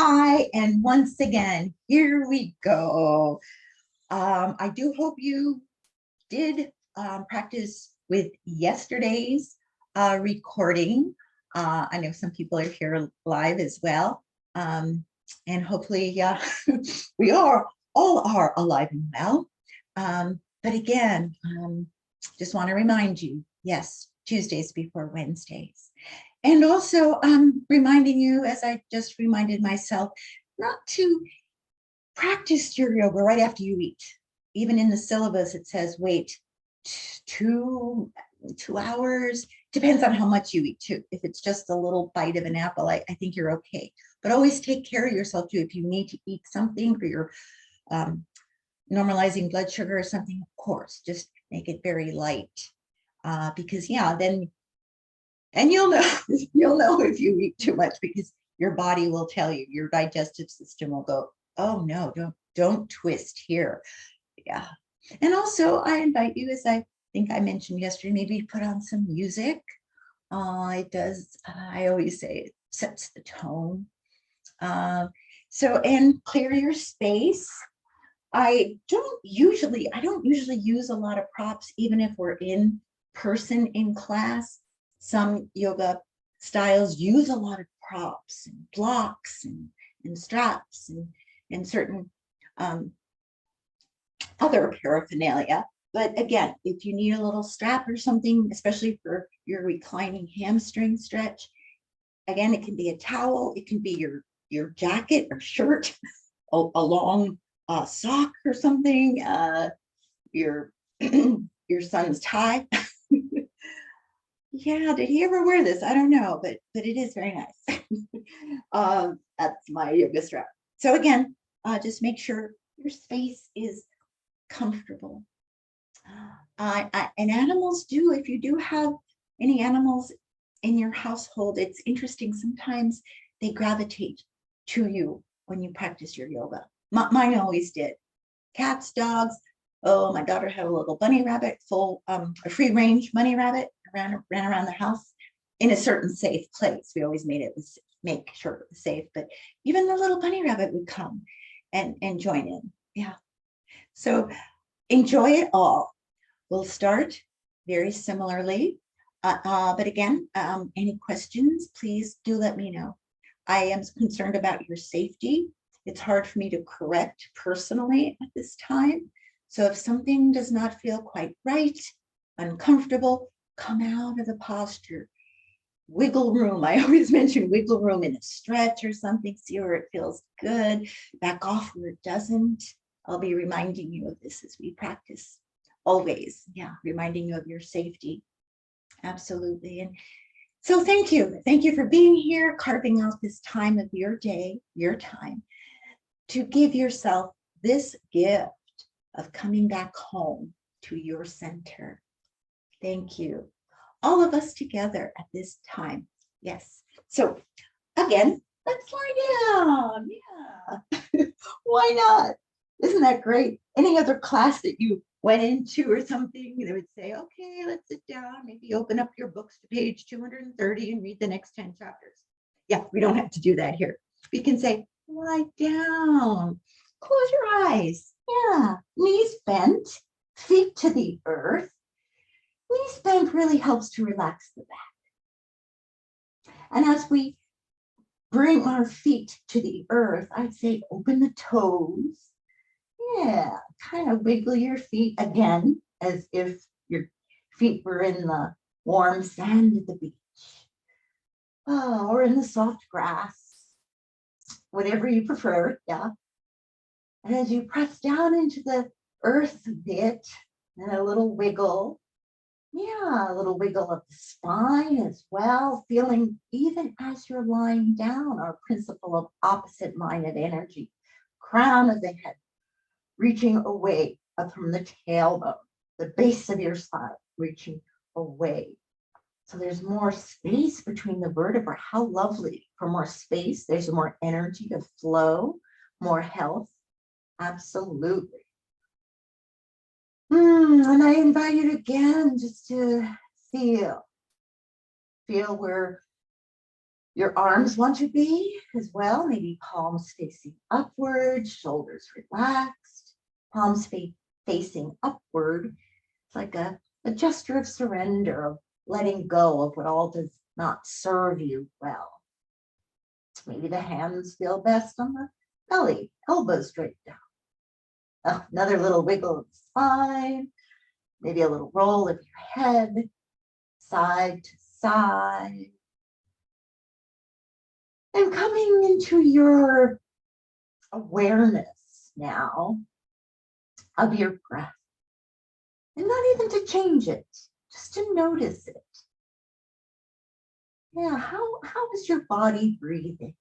Hi, and once again, here we go. I do hope you did practice with yesterday's recording. I know some people are here live as well. And hopefully, yeah, we all are alive and well. But again, just want to remind you, yes, Tuesdays before Wednesdays. And also reminding you, as I just reminded myself, not to practice your yoga right after you eat. Even in the syllabus, it says wait 2 hours. Depends on how much you eat too. If it's just a little bite of an apple, I think you're okay. But always take care of yourself too. If you need to eat something for your normalizing blood sugar or something, of course, just make it very light. Because yeah, then and you'll know if you eat too much, because your body will tell you, your digestive system will go, oh no, don't twist here. Yeah. And also I invite you, as I think I mentioned yesterday, maybe put on some music. It does, I always say it sets the tone. And clear your space. I don't usually use a lot of props, even if we're in person in class. Some yoga styles use a lot of props and blocks and straps and certain other paraphernalia. But again, if you need a little strap or something, especially for your reclining hamstring stretch, again, it can be a towel, it can be your jacket or shirt, a long sock or something, your your son's tie. Yeah, did he ever wear this? I don't know, but it is very nice. That's my yoga strap. So again, just make sure your space is comfortable. And animals do, if you do have any animals in your household, it's interesting. Sometimes they gravitate to you when you practice your yoga. Mine always did. Cats, dogs. Oh, my daughter had a little bunny rabbit, a free range bunny rabbit, ran around the house in a certain safe place. We always make sure it was safe, but even the little bunny rabbit would come and join in. Yeah. So enjoy it all. We'll start very similarly. But again, any questions, please do let me know. I am concerned about your safety. It's hard for me to correct personally at this time. So if something does not feel quite right, uncomfortable, come out of the posture. Wiggle room. I always mention wiggle room in a stretch or something. See where it feels good. Back off where it doesn't. I'll be reminding you of this as we practice. Always, yeah, reminding you of your safety. Absolutely. And so thank you. Thank you for being here, carving out this time of your day, your time, to give yourself this gift of coming back home to your center. Thank you. All of us together at this time. Yes. So again, let's lie down. Yeah. Why not? Isn't that great? Any other class that you went into or something, they would say, okay, let's sit down, maybe open up your books to page 230 and read the next 10 chapters. Yeah, we don't have to do that here. We can say, lie down, close your eyes. Yeah, knees bent, feet to the earth. Knees bent really helps to relax the back. And as we bring our feet to the earth, I'd say open the toes. Yeah, kind of wiggle your feet again, as if your feet were in the warm sand at the beach. Or in the soft grass, whatever you prefer, yeah. And as you press down into the earth a bit, and a little wiggle, yeah, a little wiggle of the spine as well, feeling even as you're lying down, our principle of opposite line of energy, crown of the head, reaching away from the tailbone, the base of your spine, reaching away. So there's more space between the vertebrae. How lovely. For more space, there's more energy to flow, more health. Absolutely. And I invite you again just to feel where Your arms want to be as well, maybe palms facing upward, shoulders relaxed, palms facing upward. It's like a gesture of surrender, of letting go of what all does not serve you well. Maybe the hands feel best on the belly, elbows straight down. Another little wiggle of the spine, maybe a little roll of your head, side to side. And coming into your awareness now of your breath. And not even to change it, just to notice it. Yeah, how is your body breathing?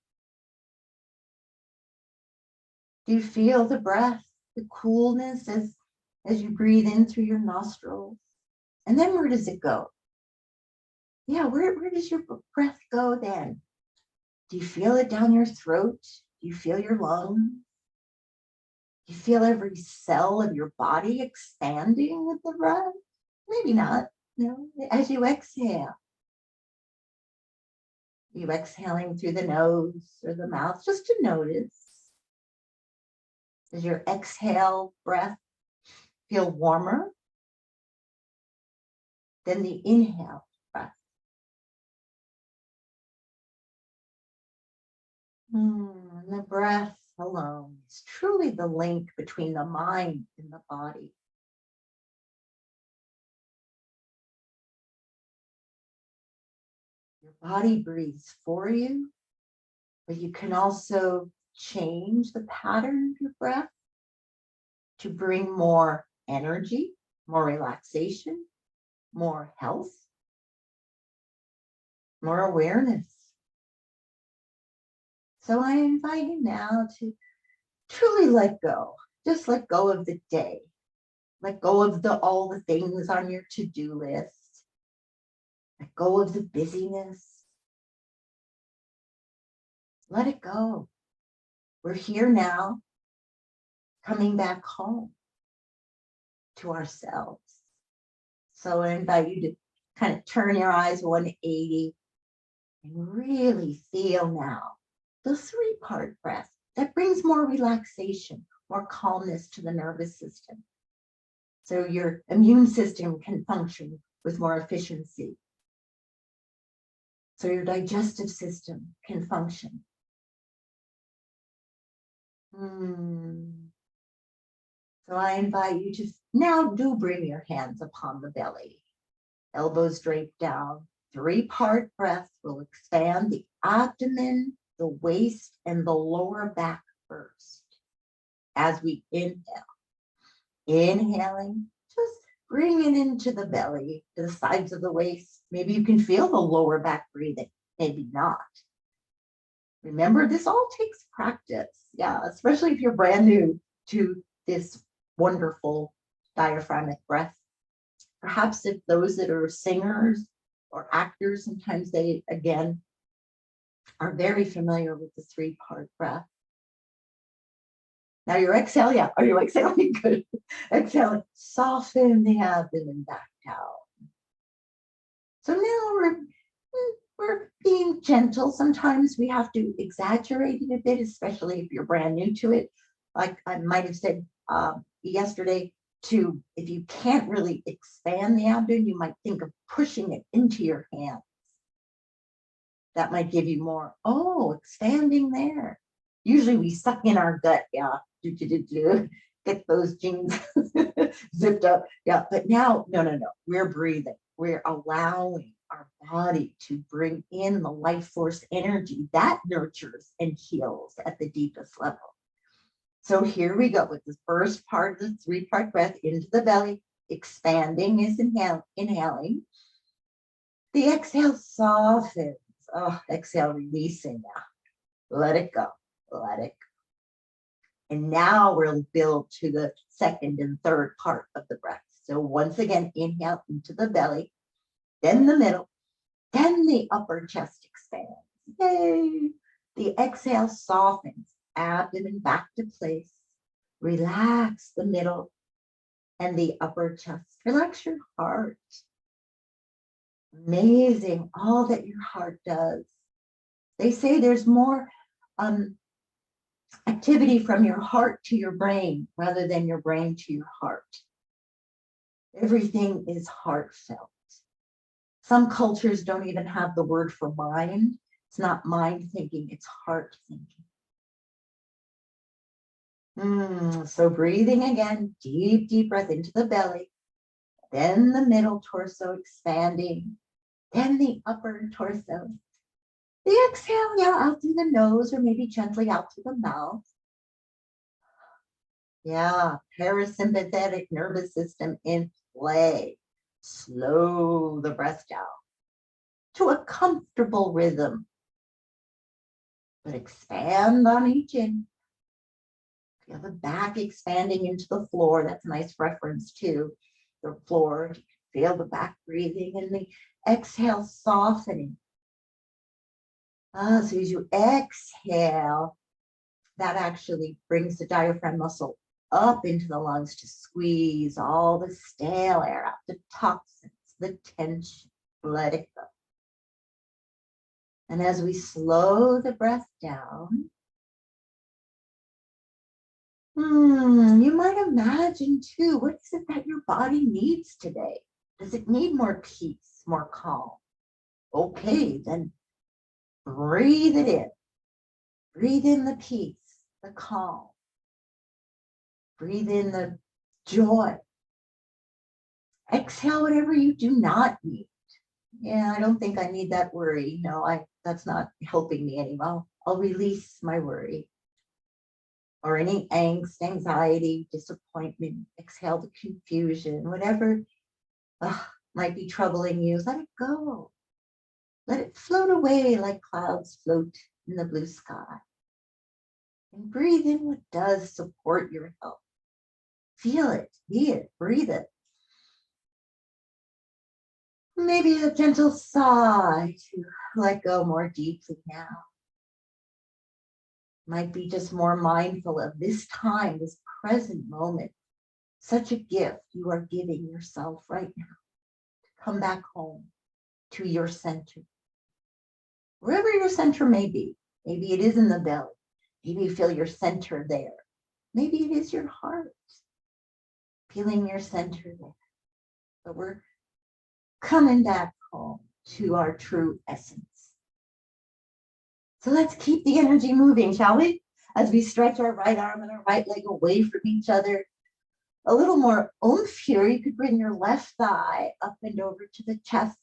Do you feel the breath, the coolness as you breathe in through your nostrils? And then where does it go? Yeah, where does your breath go then? Do you feel it down your throat? Do you feel your lungs? Do you feel every cell of your body expanding with the breath? Maybe not. No, as you exhale. You exhaling through the nose or the mouth, just to notice. Does your exhale breath feel warmer than the inhale breath? The breath alone is truly the link between the mind and the body. Your body breathes for you, but you can also change the pattern of your breath to bring more energy, more relaxation, more health, more awareness. So I invite you now to truly let go. Just let go of the day. Let go of all the things on your to-do list. Let go of the busyness. Let it go. We're here now, coming back home to ourselves. So I invite you to kind of turn your eyes 180 and really feel now the three-part breath that brings more relaxation, more calmness to the nervous system. So your immune system can function with more efficiency. So your digestive system can function. So I invite you to now bring your hands upon the belly. Elbows draped down. Three-part breath will expand the abdomen, the waist, and the lower back first. As we inhale. Inhaling, just bring it into the belly, to the sides of the waist. Maybe you can feel the lower back breathing, maybe not. Remember, this all takes practice. Yeah, especially if you're brand new to this wonderful diaphragmatic breath. Perhaps if those that are singers or actors, sometimes they, again, are very familiar with the three-part breath. Now your exhale, yeah, are you exhaling? Good. Exhaling, soften the abdomen back down. So now we're being gentle. Sometimes we have to exaggerate it a bit, especially if you're brand new to it. Like I might have said yesterday, if you can't really expand the abdomen, you might think of pushing it into your hands. That might give you more, expanding there. Usually we suck in our gut, yeah, get those jeans zipped up, yeah. But now, no, we're breathing. We're allowing our body to bring in the life force energy that nurtures and heals at the deepest level. So here we go with the first part of the three-part breath into the belly. Expanding is inhaling. The exhale softens. Exhale, releasing now. Let it go. Let it go. And now we'll build to the second and third part of the breath. So once again, inhale into the belly, then the middle, then the upper chest expands. Yay! The exhale softens, abdomen back to place. Relax the middle and the upper chest. Relax your heart. Amazing, all that your heart does. They say there's more activity from your heart to your brain rather than your brain to your heart. Everything is heartfelt. Some cultures don't even have the word for mind. It's not mind thinking, it's heart thinking. So breathing again, deep, deep breath into the belly, then the middle torso expanding, then the upper torso. The exhale, yeah, out through the nose or maybe gently out through the mouth. Yeah, parasympathetic nervous system in play. Slow the breath down to a comfortable rhythm, but expand on each in. Feel the back expanding into the floor. That's a nice reference to the floor. Feel the back breathing and the exhale softening. So as you exhale, that actually brings the diaphragm muscle up into the lungs to squeeze all the stale air out, the toxins, the tension, let it go. And as we slow the breath down, you might imagine too, what is it that your body needs today? Does it need more peace, more calm? Okay, then breathe it in. Breathe in the peace, the calm. Breathe in the joy. Exhale whatever you do not need. Yeah, I don't think I need that worry. No, that's not helping me anymore. I'll release my worry. Or any angst, anxiety, disappointment, exhale the confusion, whatever might be troubling you, let it go. Let it float away like clouds float in the blue sky. And breathe in what does support your health. Feel it, be it, breathe it. Maybe a gentle sigh to let go more deeply now. Might be just more mindful of this time, this present moment. Such a gift you are giving yourself right now to come back home to your center. Wherever your center may be, maybe it is in the belly. Maybe you feel your center there. Maybe it is your heart, feeling your center there. But we're coming back home to our true essence. So let's keep the energy moving, shall we? As we stretch our right arm and our right leg away from each other. A little more oomph here. You could bring your left thigh up and over to the chest.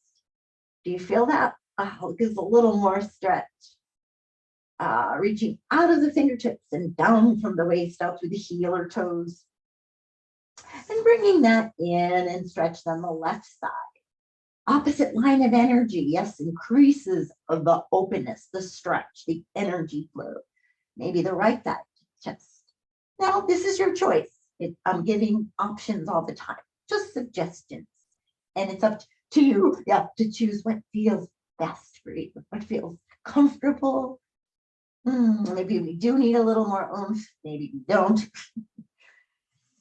Do you feel that? Oh, it gives a little more stretch. Reaching out of the fingertips and down from the waist out through the heel or toes. And bringing that in and stretch on the left side. Opposite line of energy, yes, increases of the openness, the stretch, the energy flow. Maybe the right side, chest. Now, this is your choice. I'm giving options all the time, just suggestions. And it's up to you, to choose what feels best for you, what feels comfortable. Maybe we do need a little more oomph, maybe we don't.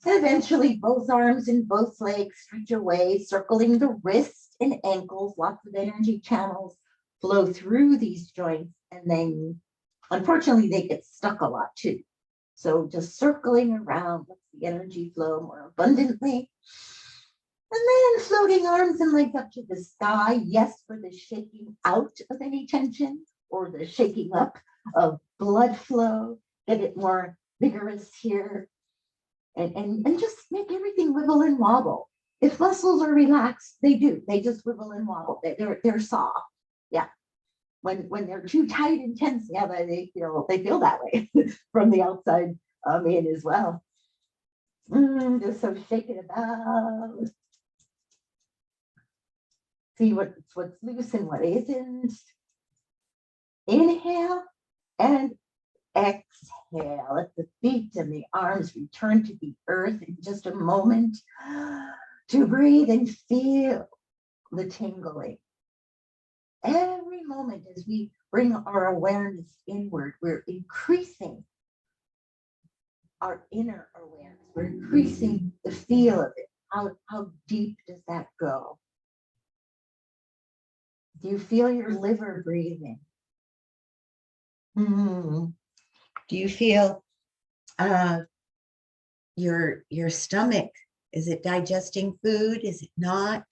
Eventually, both arms and both legs stretch away, circling the wrist and ankles. Lots of energy channels flow through these joints, and then, unfortunately, they get stuck a lot too. So just circling around lets the energy flow more abundantly. And then floating arms and legs up to the sky. Yes, for the shaking out of any tension or the shaking up of blood flow. Get it more vigorous here. And just make everything wiggle and wobble. If muscles are relaxed, they do. They just wiggle and wobble. They're soft. Yeah. When they're too tight and tense, yeah, they feel that way from the outside in as well. Just so shake it about. See what's loose and what isn't. Inhale and exhale. Let the feet and the arms return to the earth in just a moment to breathe and feel the tingling. Every moment as we bring our awareness inward, we're increasing our inner awareness. We're increasing the feel of it. How deep does that go? Do you feel your liver breathing? Mm. Do you feel your stomach? Is it digesting food? Is it not?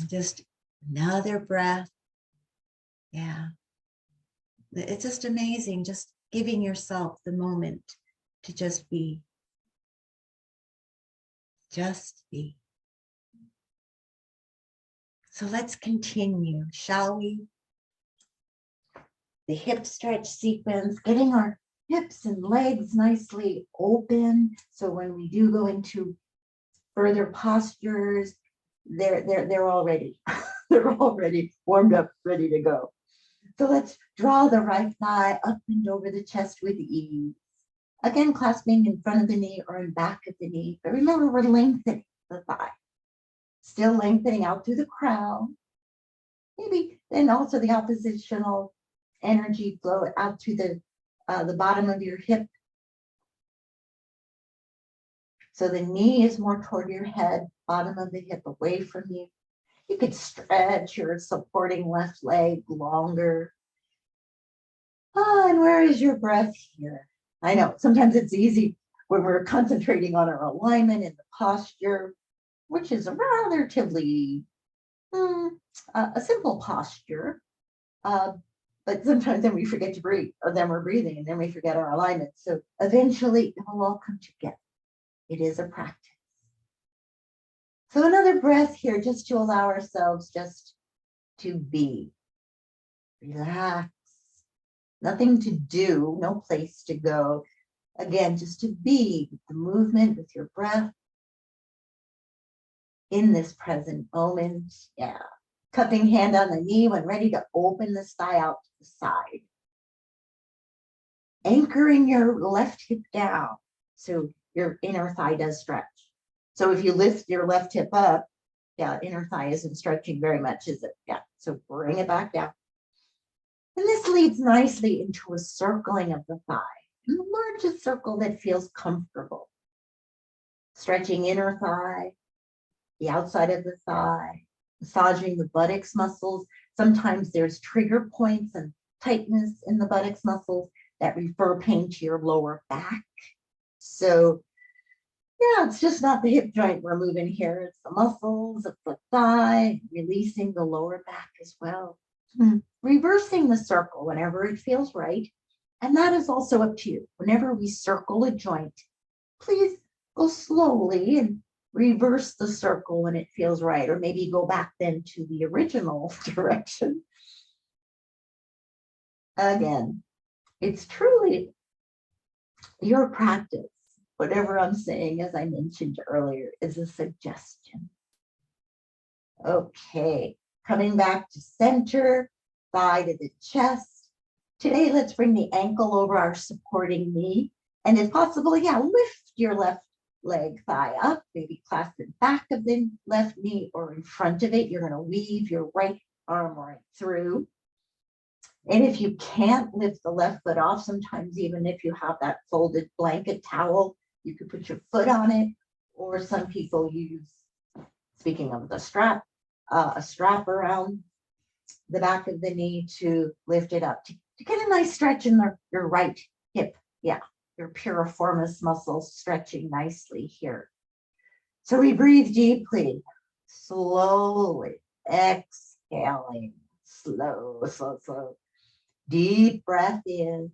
Just another breath. Yeah. It's just amazing, just giving yourself the moment to just be. Just be. So let's continue, shall we? The hip stretch sequence, getting our hips and legs nicely open. So when we do go into further postures, they're already they're already warmed up, ready to go. So let's draw the right thigh up and over the chest with ease. Again, clasping in front of the knee or in back of the knee. But remember, we're lengthening the thigh. Still lengthening out through the crown. Maybe then also the oppositional energy flow out to the bottom of your hip. So the knee is more toward your head, bottom of the hip away from you. You could stretch your supporting left leg longer. And where is your breath here? I know sometimes it's easy when we're concentrating on our alignment and the posture, which is a relatively a simple posture. But sometimes then we forget to breathe, or then we're breathing and then we forget our alignment. So eventually it will all come together. It is a practice. So another breath here, just to allow ourselves just to be. Relax. Nothing to do, no place to go. Again, just to be with the movement, with your breath in this present moment. Yeah. Cupping hand on the knee when ready to open the thigh out to the side. Anchoring your left hip down so your inner thigh does stretch. So if you lift your left hip up, yeah, inner thigh isn't stretching very much, is it? Yeah, so bring it back down. And this leads nicely into a circling of the thigh, the largest circle that feels comfortable. Stretching inner thigh, the outside of the thigh, massaging the buttocks muscles. Sometimes there's trigger points and tightness in the buttocks muscles that refer pain to your lower back. So yeah, it's just not the hip joint we're moving here. It's the muscles of the thigh, releasing the lower back as well. Reversing the circle whenever it feels right. And that is also up to you. Whenever we circle a joint, please go slowly and reverse the circle when it feels right, or maybe go back then to the original direction. Again, it's truly your practice. Whatever I'm saying, as I mentioned earlier, is a suggestion. Okay, coming back to center, thigh to the chest. Today, let's bring the ankle over our supporting knee. And if possible, yeah, lift your left leg thigh up, maybe clasp the back of the left knee or in front of it. You're going to weave your right arm right through. And if you can't lift the left foot off, sometimes even if you have that folded blanket towel, you could put your foot on it, or some people use, speaking of the strap, a strap around the back of the knee to lift it up, to get a nice stretch in your right hip. Yeah, your piriformis muscles stretching nicely here. So we breathe deeply, slowly, exhaling, slow, slow, slow. Deep breath in,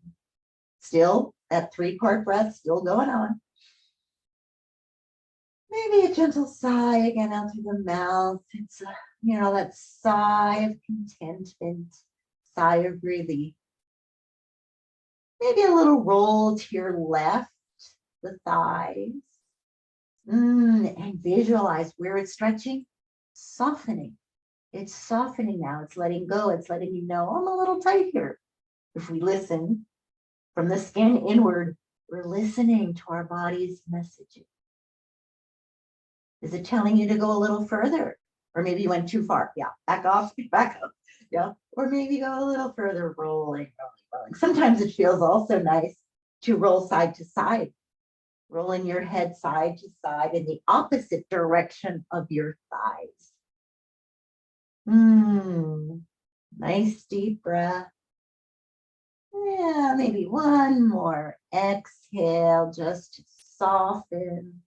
still that 3-part breath still going on. Maybe a gentle sigh again out through the mouth. It's that sigh of contentment, sigh of relief. Maybe a little roll to your left, the thighs. And visualize where it's stretching, softening. It's softening now. It's letting go. It's letting you know, I'm a little tight here. If we listen from the skin inward, we're listening to our body's messages. Is it telling you to go a little further? Or maybe you went too far. Yeah, back off, back up. Yeah, or maybe go a little further, rolling. Sometimes it feels also nice to roll side to side, rolling your head side to side in the opposite direction of your thighs. Nice Nice deep breath. Yeah, maybe one more. Exhale, just to soften.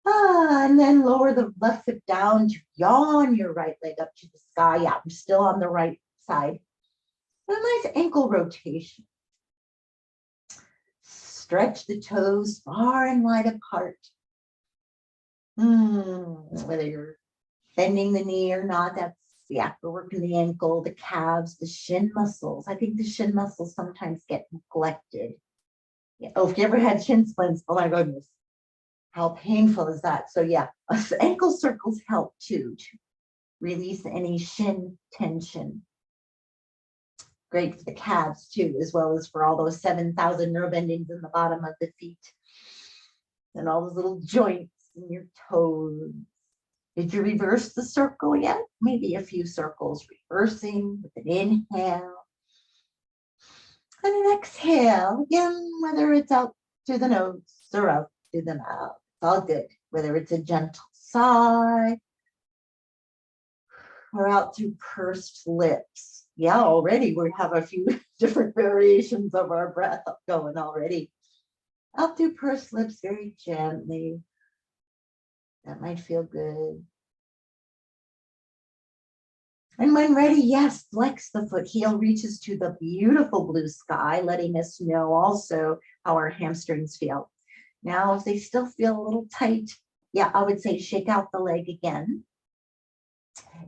And then lower the left foot down to yawn your right leg up to the sky. Yeah, I'm still on the right side. A nice ankle rotation. Stretch the toes far and wide apart. Whether you're bending the knee or not, that's, yeah, we're working the ankle, the calves, the shin muscles. I think the shin muscles sometimes get neglected. Yeah. Oh, if you ever had shin splints, oh my goodness, how painful is that? So yeah, ankle circles help too, to release any shin tension. Great for the calves too, as well as for all those 7,000 nerve endings in the bottom of the feet. And all those little joints in your toes. Did you reverse the circle yet? Maybe a few circles reversing with an inhale. And an exhale, again, whether it's out through the nose or out through the mouth. It's all good, whether it's a gentle sigh or out through pursed lips. Yeah, already we have a few different variations of our breath going already. Out through pursed lips very gently. That might feel good. And when ready, yes, flex the foot. Heel reaches to the beautiful blue sky, letting us know also how our hamstrings feel. Now, if they still feel a little tight, yeah, I would say shake out the leg again.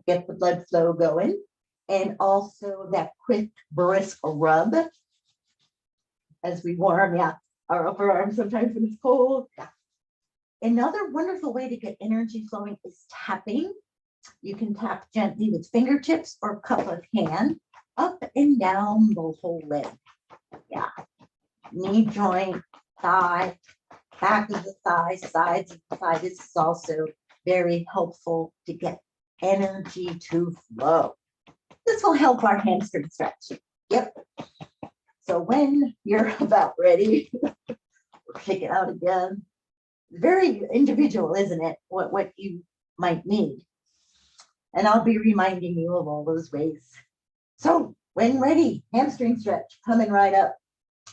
Get the blood flow going. And also that quick, brisk rub as we warm, yeah, our upper arm sometimes when it's cold. Yeah. Another wonderful way to get energy flowing is tapping. You can tap gently with fingertips or cup of hand, up and down the whole leg. Yeah. Knee joint, thigh, back of the thigh, sides of the thigh. This is also very helpful to get energy to flow. This will help our hamstring stretch. Yep. So when you're about ready, we'll kick it out again. Very individual, isn't it? What you might need. And I'll be reminding you of all those ways. So when ready, hamstring stretch, coming right up.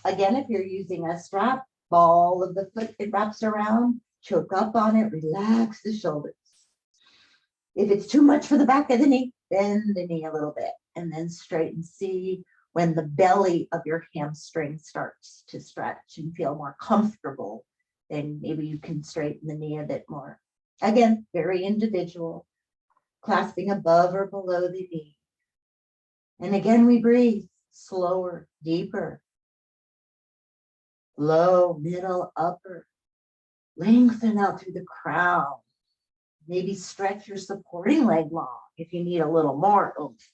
Again, if you're using a strap, ball of the foot, it wraps around, choke up on it, relax the shoulders. If it's too much for the back of the knee, bend the knee a little bit and then straighten. See when the belly of your hamstring starts to stretch and feel more comfortable, then maybe you can straighten the knee a bit more. Again, very individual, clasping above or below the knee. And again, we breathe slower, deeper. Low, middle, upper. Lengthen out through the crown. Maybe stretch your supporting leg long if you need a little more oomph.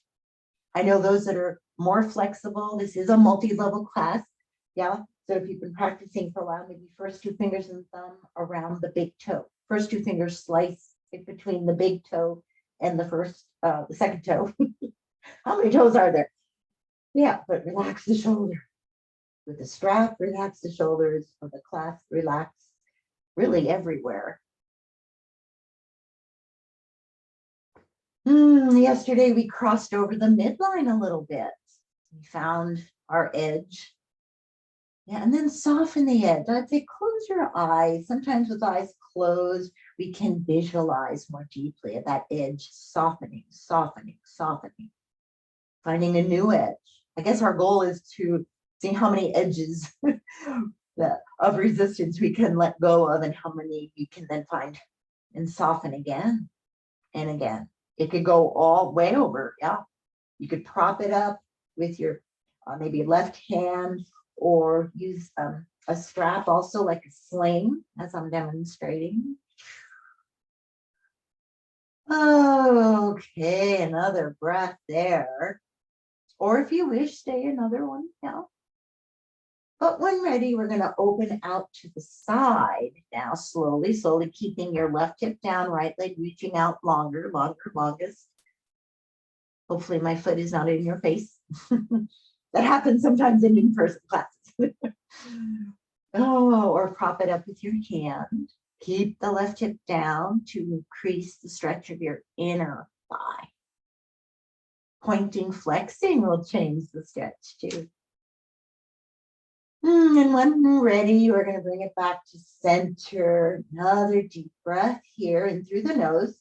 I know those that are more flexible, this is a multi-level class. Yeah, so if you've been practicing for a while, maybe first two fingers and thumb around the big toe. First two fingers slice it between the big toe and the second toe. How many toes are there? Yeah, but relax the shoulder. With the strap, relax the shoulders. With the clasp, relax really everywhere. Yesterday we crossed over the midline a little bit. We found our edge. Yeah, and then soften the edge. I'd say close your eyes. Sometimes with eyes closed, we can visualize more deeply at that edge softening, softening, softening. Finding a new edge. I guess our goal is to see how many edges of resistance we can let go of and how many you can then find and soften again and again. It could go all way over. Yeah. You could prop it up with your maybe left hand or use a strap also like a sling as I'm demonstrating. Okay, another breath there. Or if you wish, stay another one now. But when ready, we're going to open out to the side now, slowly, slowly keeping your left hip down, right leg reaching out longer, longest. Hopefully my foot is not in your face. That happens sometimes in in-person classes. Or prop it up with your hand. Keep the left hip down to increase the stretch of your inner thigh. Pointing, flexing will change the stretch too. And when ready, we're going to bring it back to center. Another deep breath here and through the nose.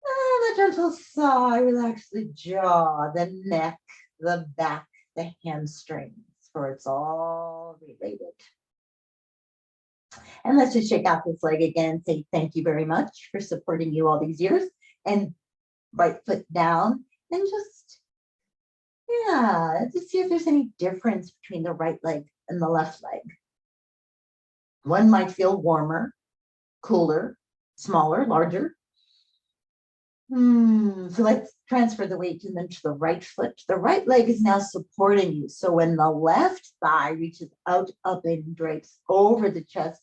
And a gentle sigh, relax the jaw, the neck, the back, the hamstrings, for it's all related. And let's just shake out this leg again. Say thank you very much for supporting you all these years. And right foot down and just, yeah, to see if there's any difference between the right leg and the left leg. One might feel warmer, cooler, smaller, larger. So let's transfer the weight and then to the right foot. The right leg is now supporting you. So when the left thigh reaches out, up, and drapes over the chest,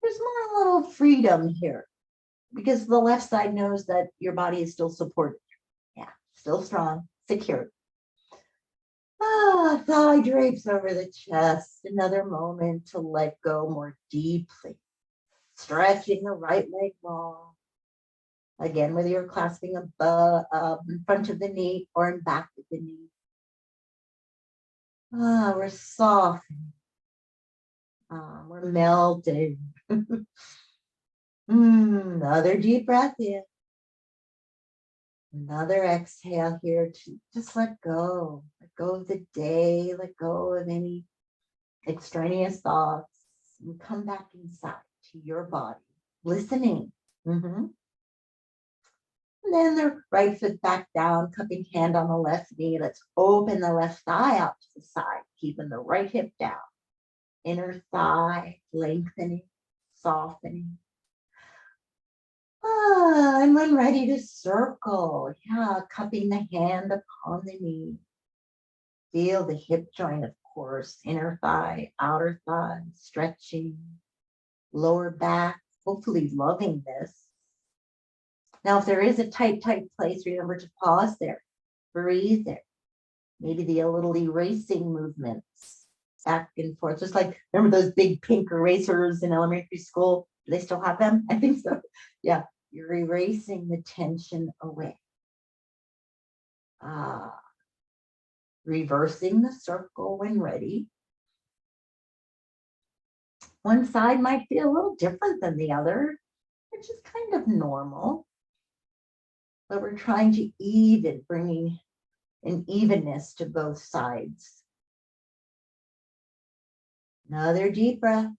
there's more a little freedom here because the left side knows that your body is still supported. Yeah, still strong, secure. Thigh drapes over the chest. Another moment to let go more deeply. Stretching the right leg long. Again, whether you're clasping above, in front of the knee or in back of the knee. We're softening. We're melting. Another deep breath in. Another exhale here to just let go. Let go of the day. Let go of any extraneous thoughts. And come back inside to your body. Listening. And then the right foot back down, cupping hand on the left knee. Let's open the left thigh out to the side, keeping the right hip down. Inner thigh lengthening, softening. And when ready to circle, cupping the hand upon the knee. Feel the hip joint, of course, inner thigh, outer thigh, stretching, lower back, hopefully loving this. Now, if there is a tight place, remember to pause there, breathe there. Maybe the little erasing movements back and forth, just like, remember those big pink erasers in elementary school? Do they still have them? I think so. Yeah, you're erasing the tension away. Reversing the circle when ready. One side might feel a little different than the other, which is kind of normal. But we're trying to bringing an evenness to both sides. Another deep breath.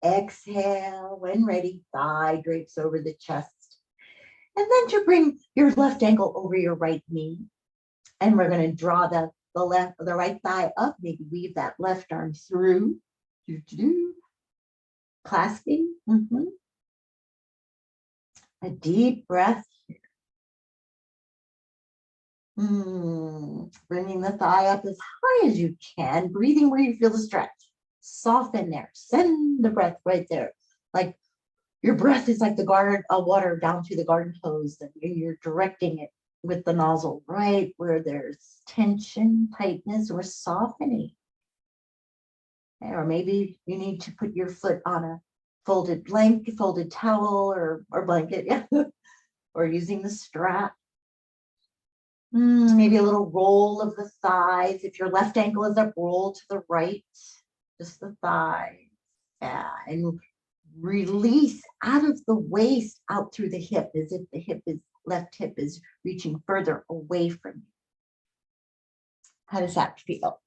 Exhale, when ready, thigh drapes over the chest. And then to bring your left ankle over your right knee. And we're going to draw the right thigh up, maybe weave that left arm through. Clasping. A deep breath. Bringing the thigh up as high as you can, breathing where you feel the stretch. Soften there. Send the breath right there. Like your breath is like the water down through the garden hose, and you're directing it with the nozzle right where there's tension, tightness, or softening. Or maybe you need to put your foot on a folded towel or blanket, or using the strap. Maybe a little roll of the thighs. If your left ankle is up, roll to the right, just the thighs. And release out of the waist, out through the hip, as if the left hip is reaching further away from you. How does that feel?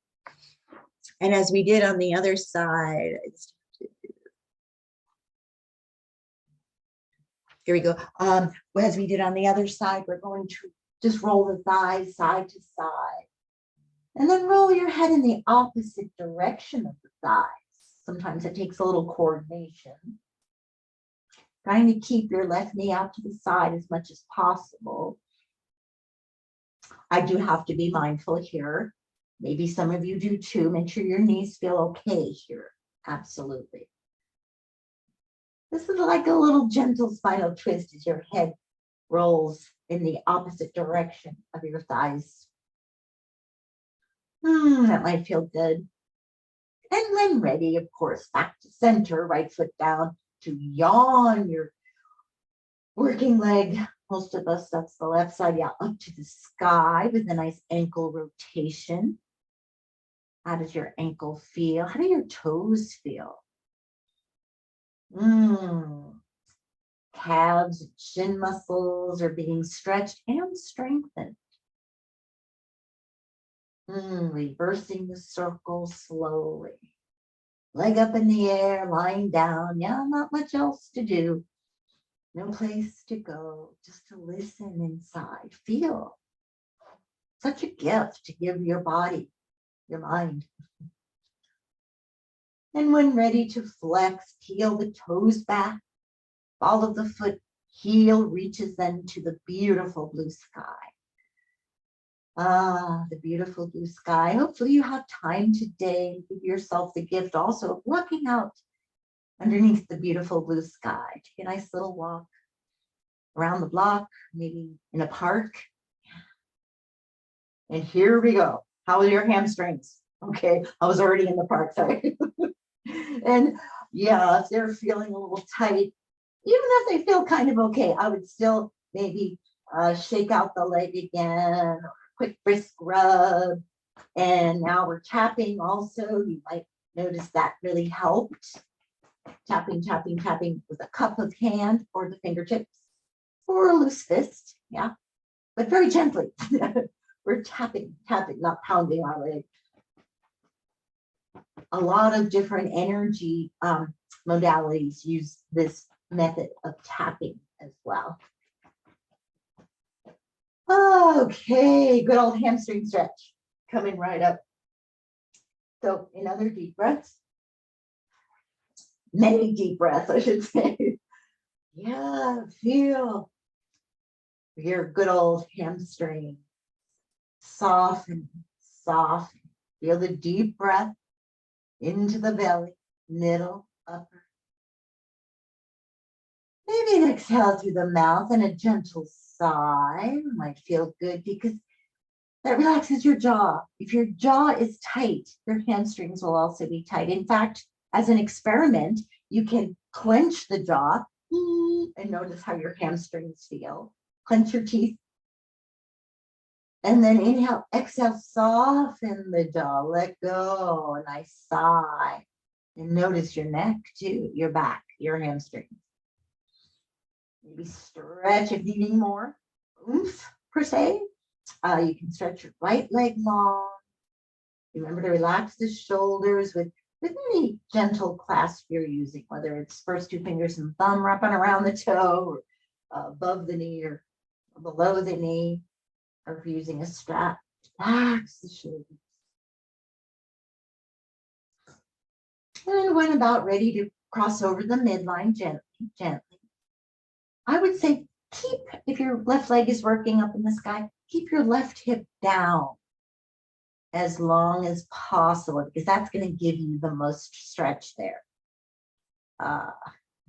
And as we did on the other side, here we go. As we did on the other side, we're going to just roll the thighs side to side. And then roll your head in the opposite direction of the thighs. Sometimes it takes a little coordination. Trying to keep your left knee out to the side as much as possible. I do have to be mindful here. Maybe some of you do too. Make sure your knees feel okay here. Absolutely. This is like a little gentle spinal twist as your head rolls in the opposite direction of your thighs. That might feel good. And when ready, of course, back to center, right foot down to yawn your working leg Most of us, that's the left side. Yeah, up to the sky with a nice ankle rotation. How does your ankle feel? How do your toes feel? Calves and shin muscles are being stretched and strengthened. Reversing the circle slowly. Leg up in the air, lying down. Yeah, not much else to do. No place to go, just to listen inside. Feel. Such a gift to give your body, your mind. And when ready to flex, peel the toes back. Ball of the foot heel reaches then to the beautiful blue sky. The beautiful blue sky. Hopefully you have time today to give yourself the gift also of looking out underneath the beautiful blue sky. Take a nice little walk around the block, maybe in a park. And here we go. How are your hamstrings? Okay, I was already in the park, sorry. And yeah, if they're feeling a little tight, even if they feel kind of okay, I would still maybe shake out the leg again, or quick brisk rub. And now we're tapping also. You might notice that really helped. Tapping, tapping, tapping with a cup of hand or the fingertips or a loose fist. Yeah, but very gently. We're tapping, tapping, not pounding our leg. A lot of different energy modalities use this method of tapping as well. Okay, good old hamstring stretch coming right up. So another deep breaths. Many deep breaths, I should say. Yeah, feel your good old hamstring. Soften, soften. Feel the deep breath into the belly, middle, upper. Maybe an exhale through the mouth and a gentle sigh might feel good because that relaxes your jaw. If your jaw is tight, your hamstrings will also be tight. In fact, as an experiment, you can clench the jaw and notice how your hamstrings feel. Clench your teeth. And then inhale, exhale, soften the jaw, let go, a nice sigh. And notice your neck too, your back, your hamstrings. Maybe stretch if you need more oomph per se. You can stretch your right leg long. Remember to relax the shoulders with any gentle clasp you're using, whether it's first two fingers and thumb wrapping around the toe, or above the knee or below the knee, or if you're using a strap, relax the shoulders. And when about ready to cross over the midline, gently, gently, I would say keep, if your left leg is working up in the sky, keep your left hip down as long as possible, because that's going to give you the most stretch there.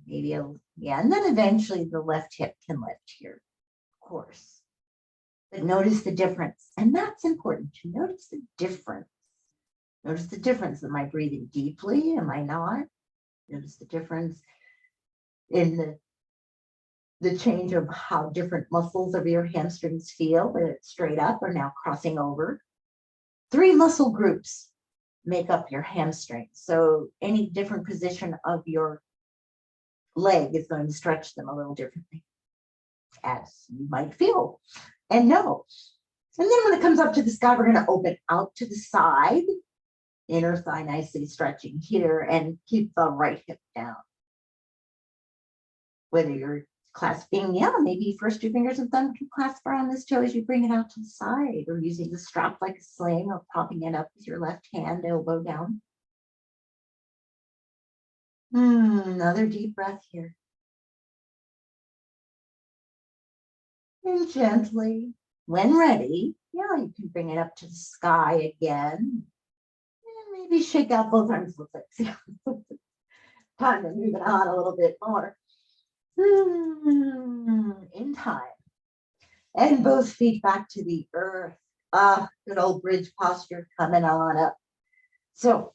Yeah, and then eventually the left hip can lift here, of course. But notice the difference, and that's important to notice the difference. Notice the difference. Am I breathing deeply? Am I not? Notice the difference in the change of how different muscles of your hamstrings feel, whether it's straight up or now crossing over. 3 muscle groups make up your hamstrings. So any different position of your leg is going to stretch them a little differently, as you might feel and know. And then when it comes up to the sky, we're going to open out to the side, inner thigh nicely stretching here, and keep the right hip down. Whether you're clasping, maybe first 2 fingers and thumb can clasp around this toe as you bring it out to the side, or using the strap like a sling, or propping it up with your left hand, elbow down. Another deep breath here. And gently, when ready, you can bring it up to the sky again. And maybe shake out both arms. Time to move it on a little bit more. In time. And both feet back to the earth. Good old bridge posture coming on up. So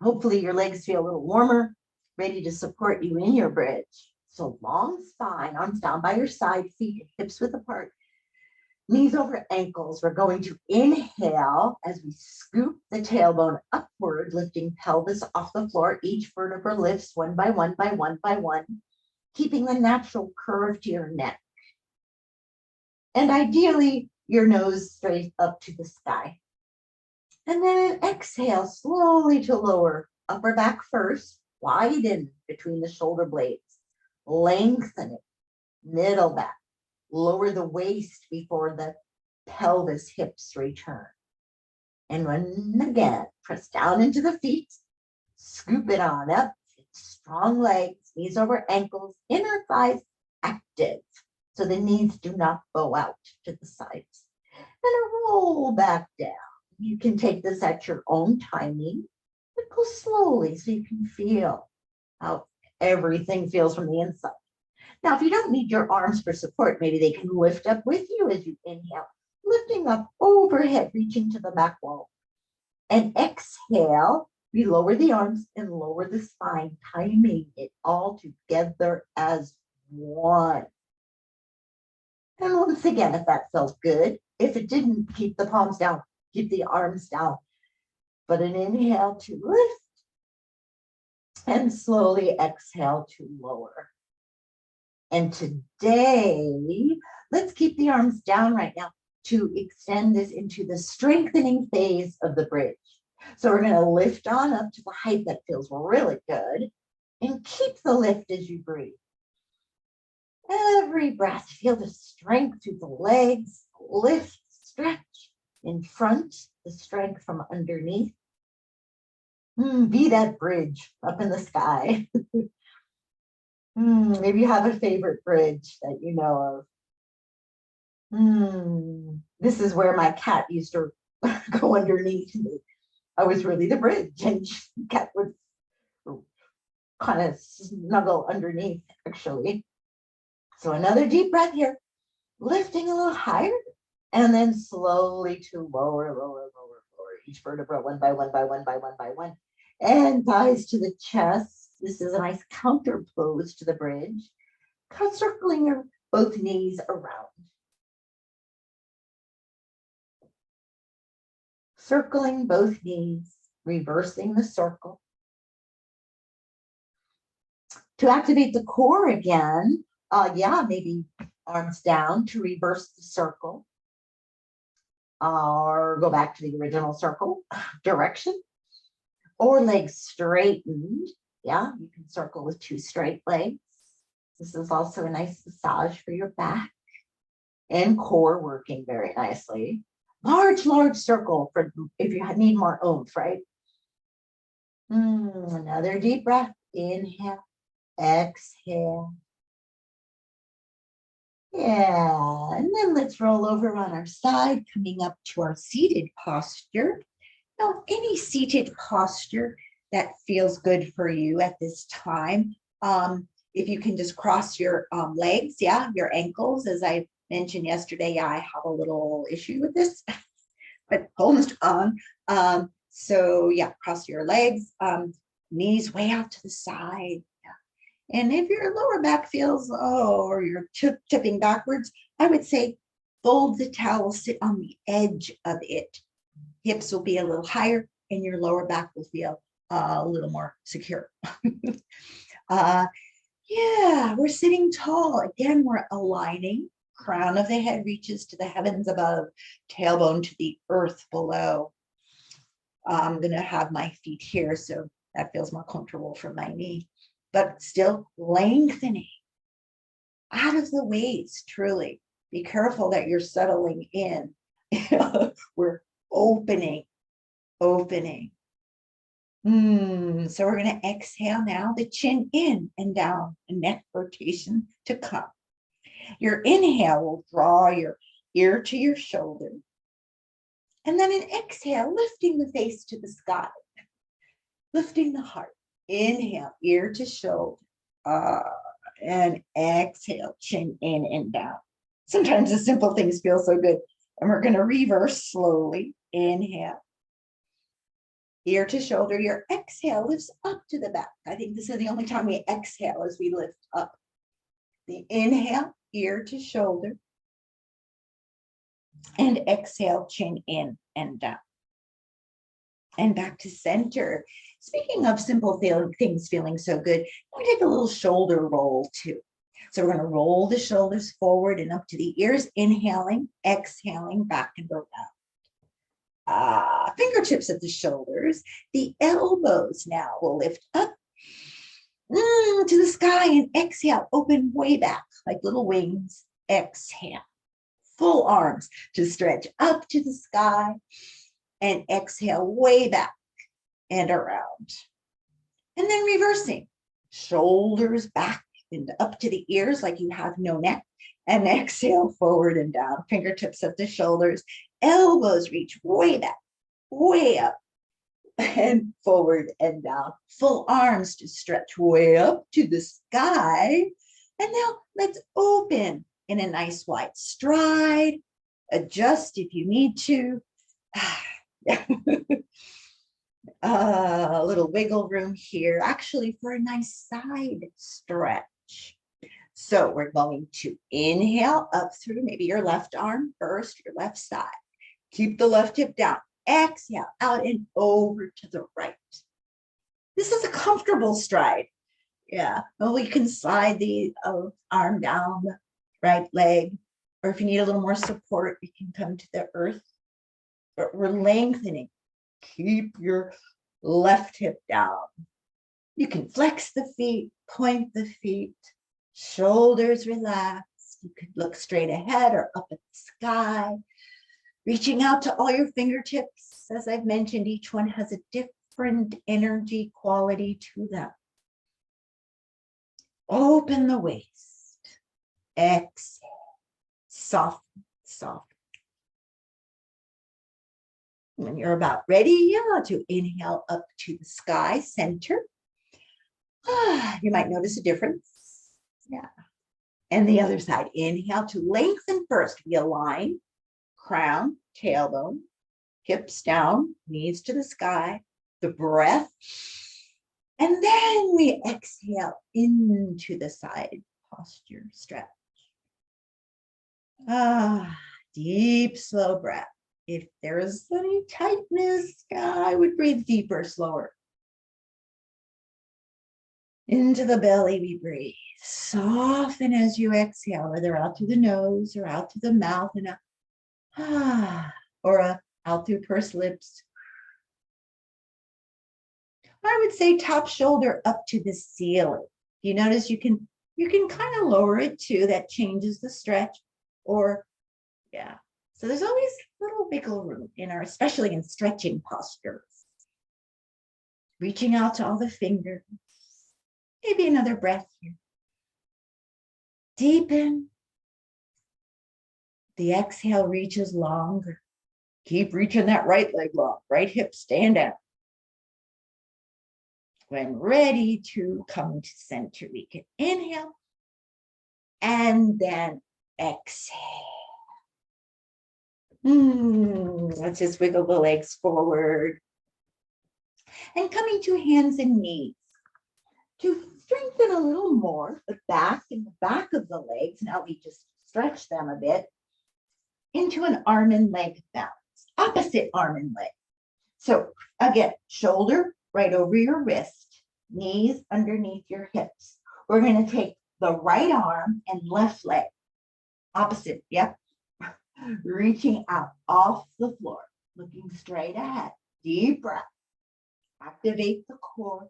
hopefully your legs feel a little warmer, ready to support you in your bridge. So long spine, arms down by your side, feet and hips width apart. Knees over ankles. We're going to inhale as we scoop the tailbone upward, lifting pelvis off the floor. Each vertebra lifts one by one by one by one, keeping the natural curve to your neck. And ideally, your nose straight up to the sky. And then exhale slowly to lower. Upper back first, widen between the shoulder blades. Lengthen it, middle back. Lower the waist before the pelvis hips return. And then again, press down into the feet, scoop it on up, strong legs, knees over ankles, inner thighs active, so the knees do not bow out to the sides. And roll back down. You can take this at your own timing, but go slowly so you can feel how everything feels from the inside. Now, if you don't need your arms for support, maybe they can lift up with you as you inhale, lifting up overhead, reaching to the back wall. And exhale, we lower the arms and lower the spine, timing it all together as one. And once again, if that felt good, if it didn't, keep the palms down, keep the arms down. But an inhale to lift and slowly exhale to lower. And today, let's keep the arms down right now to extend this into the strengthening phase of the bridge. So we're going to lift on up to the height that feels really good and keep the lift as you breathe. Every breath, feel the strength through the legs, lift, stretch in front, the strength from underneath. Be that bridge up in the sky. Maybe you have a favorite bridge that you know of. This is where my cat used to go underneath me. I was really the bridge, and the cat would kind of snuggle underneath, actually. So another deep breath here, lifting a little higher, and then slowly to lower, lower, lower, lower. Each vertebra one by one by one by one by one. And thighs to the chest. This is a nice counter pose to the bridge. Circling your both knees around. Circling both knees, reversing the circle. To activate the core again, maybe arms down to reverse the circle. Or go back to the original circle direction. Or legs straightened. Yeah, you can circle with two straight legs. This is also a nice massage for your back and core, working very nicely. Large, large circle for if you need more oomph, right? Another deep breath. Inhale, exhale. Yeah, and then let's roll over on our side, coming up to our seated posture. Now, any seated posture that feels good for you at this time. If you can just cross your legs, your ankles, as I mentioned yesterday, I have a little issue with this, but hold strong. So cross your legs, knees way out to the side. And if your lower back feels, or you're tipping backwards, I would say fold the towel, sit on the edge of it. Hips will be a little higher and your lower back will feel a little more secure. We're sitting tall. Again, we're aligning. Crown of the head reaches to the heavens above, tailbone to the earth below. I'm going to have my feet here, so that feels more comfortable for my knee, but still lengthening out of the waist, truly. Be careful that you're settling in. We're opening. So we're going to exhale now, the chin in and down, a neck rotation to come. Your inhale will draw your ear to your shoulder. And then an exhale, lifting the face to the sky, lifting the heart. Inhale, ear to shoulder. And exhale, chin in and down. Sometimes the simple things feel so good. And we're going to reverse slowly. Inhale. Ear to shoulder, your exhale lifts up to the back. I think this is the only time we exhale as we lift up. The inhale, ear to shoulder, and exhale, chin in and down. And back to center. Speaking of simple things feeling so good, we take a little shoulder roll too. So we're going to roll the shoulders forward and up to the ears, inhaling, exhaling, back and around. Fingertips at the shoulders. The elbows now will lift up to the sky and exhale, open way back like little wings. Exhale. Full arms to stretch up to the sky and exhale way back and around. And then reversing. Shoulders back and up to the ears like you have no neck. And exhale forward and down. Fingertips at the shoulders. Elbows reach way back, way up, and forward and down. Full arms to stretch way up to the sky. And now let's open in a nice wide stride. Adjust if you need to. A little wiggle room here, actually, for a nice side stretch. So we're going to inhale up through maybe your left arm first, your left side. Keep the left hip down. Exhale out and over to the right. This is a comfortable stride. Yeah, well, we can slide the arm down the right leg, or if you need a little more support, you can come to the earth. But we're lengthening. Keep your left hip down. You can flex the feet, point the feet, shoulders relaxed. You could look straight ahead or up at the sky. Reaching out to all your fingertips. As I've mentioned, each one has a different energy quality to them. Open the waist. Exhale. Soften, soften. When you're about ready to inhale up to the sky, center. You might notice a difference. Yeah. And the other side, inhale to lengthen first. We align, crown, tailbone, hips down, knees to the sky, the breath. And then we exhale into the side posture stretch. Deep, slow breath. If there is any tightness, I would breathe deeper, slower. Into the belly we breathe. Soften as you exhale, whether out through the nose or out through the mouth, and or out through pursed lips. I would say top shoulder up to the ceiling. You notice you can kind of lower it too. That changes the stretch. Or yeah. So there's always little wiggle room in our, especially in stretching postures. Reaching out to all the fingers. Maybe another breath here. Deepen. The exhale reaches longer. Keep reaching that right leg long. Right hip stand out. When ready to come to center, we can inhale and then exhale. Let's just wiggle the legs forward. And coming to hands and knees. To strengthen a little more the back and the back of the legs, now we just stretch them a bit into an arm and leg balance. Opposite arm and leg. So again, shoulder right over your wrist, knees underneath your hips. We're going to take the right arm and left leg. Opposite, yep. Reaching out off the floor, looking straight ahead. Deep breath. Activate the core.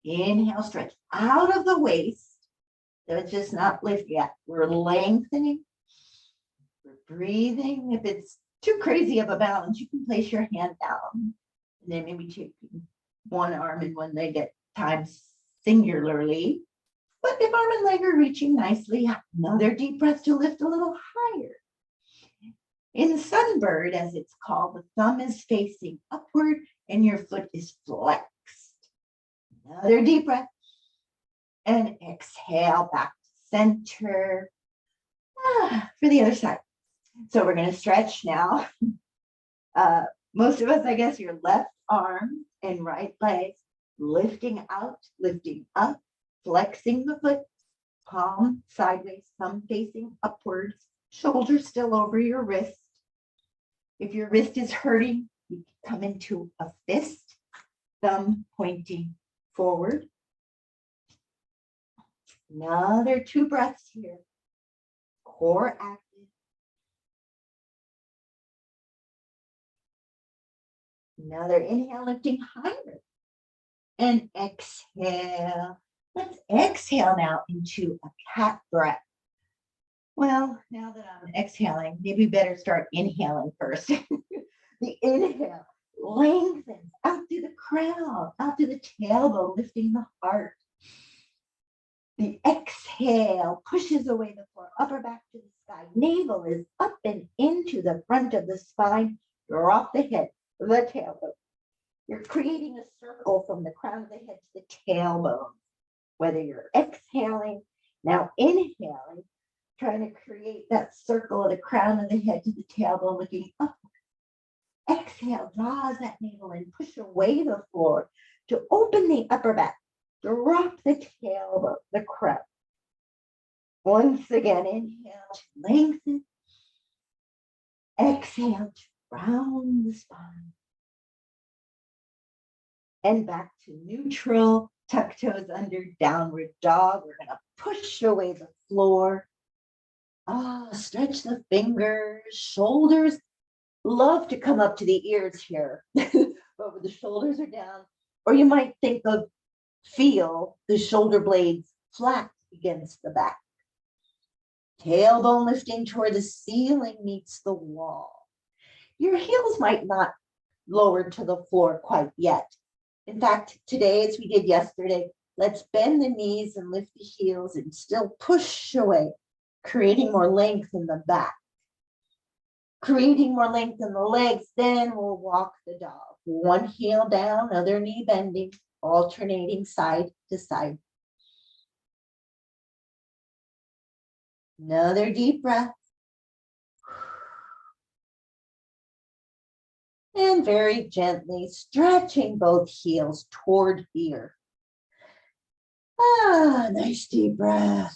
Inhale, stretch out of the waist. So it's just not lift yet. We're lengthening. We're breathing. If it's too crazy of a balance, you can place your hand down. And then maybe take one arm and one leg at times singularly. But if arm and leg are reaching nicely, another deep breath to lift a little higher. In sunbird, as it's called, the thumb is facing upward and your foot is flexed. Another deep breath. And exhale back to center. For the other side. So we're going to stretch now. Most of us, I guess, your left arm and right leg, lifting out, lifting up, flexing the foot, palm sideways, thumb facing upwards, shoulders still over your wrist. If your wrist is hurting, you can come into a fist, thumb pointing forward. Another 2 breaths here. Core active. Another inhale, lifting higher. And exhale. Let's exhale now into a cat breath. Well, now that I'm exhaling, maybe better start inhaling first. The inhale lengthens out through the crown, out through the tailbone, lifting the heart. The exhale pushes away the floor, upper back to the sky. Navel is up and into the front of the spine. Drop the head, the tailbone. You're creating a circle from the crown of the head to the tailbone. Whether you're exhaling, now inhaling, trying to create that circle of the crown of the head to the tailbone, looking up. Exhale, draws that navel in, push away the floor to open the upper back. Drop the tailbone, the crown. Once again, inhale to lengthen. Exhale to round the spine. And back to neutral. Tuck toes under, downward dog. We're going to push away the floor. Stretch the fingers, shoulders. Love to come up to the ears here, but the shoulders are down. Or you might think of feel the shoulder blades flat against the back. Tailbone lifting toward the ceiling meets the wall. Your heels might not lower to the floor quite yet. In fact, today, as we did yesterday, let's bend the knees and lift the heels and still push away, creating more length in the back. Creating more length in the legs, then we'll walk the dog. One heel down, other knee bending, alternating side to side. Another deep breath. And very gently stretching both heels toward the earth. Nice deep breath.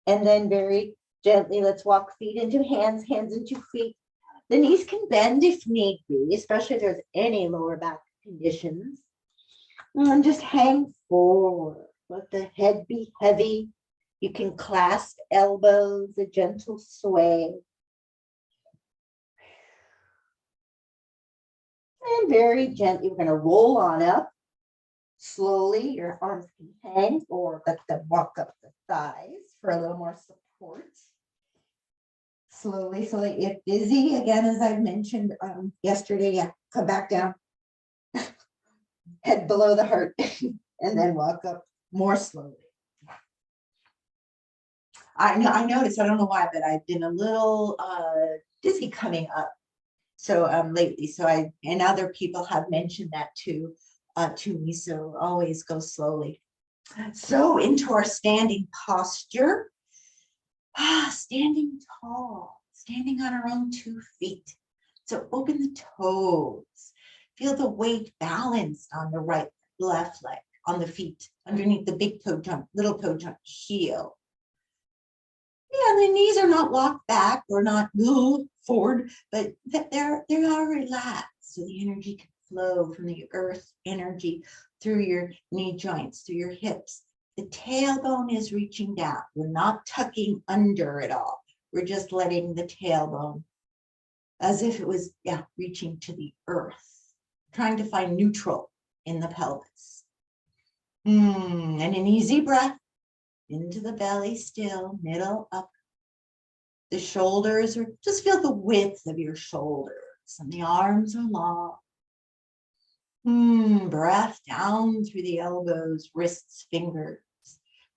And then very gently, let's walk feet into hands, hands into feet. The knees can bend if need be, especially if there's any lower back conditions. And just hang forward. Let the head be heavy. You can clasp elbows, a gentle sway. And very gently, we're going to roll on up. Slowly, your arms can hang or let them walk up the thighs for a little more support. Slowly, if dizzy, again, as I mentioned yesterday, come back down. Head below the heart and then walk up more slowly. I noticed, I don't know why, but I've been a little dizzy coming up. So lately, and other people have mentioned that too to me. So always go slowly. So into our standing posture. Standing tall, standing on our own 2 feet. So open the toes. Feel the weight balanced on the right, left leg, on the feet, underneath the big toe joint, little toe joint, heel. Yeah, the knees are not locked back or not forward, but they are relaxed. So the energy can flow from the earth energy through your knee joints, through your hips. The tailbone is reaching down. We're not tucking under at all. We're just letting the tailbone, as if it was, reaching to the earth, trying to find neutral in the pelvis. And an easy breath into the belly still, middle up. The shoulders, or just feel the width of your shoulders, and the arms are long. Breath down through the elbows, wrists, fingers.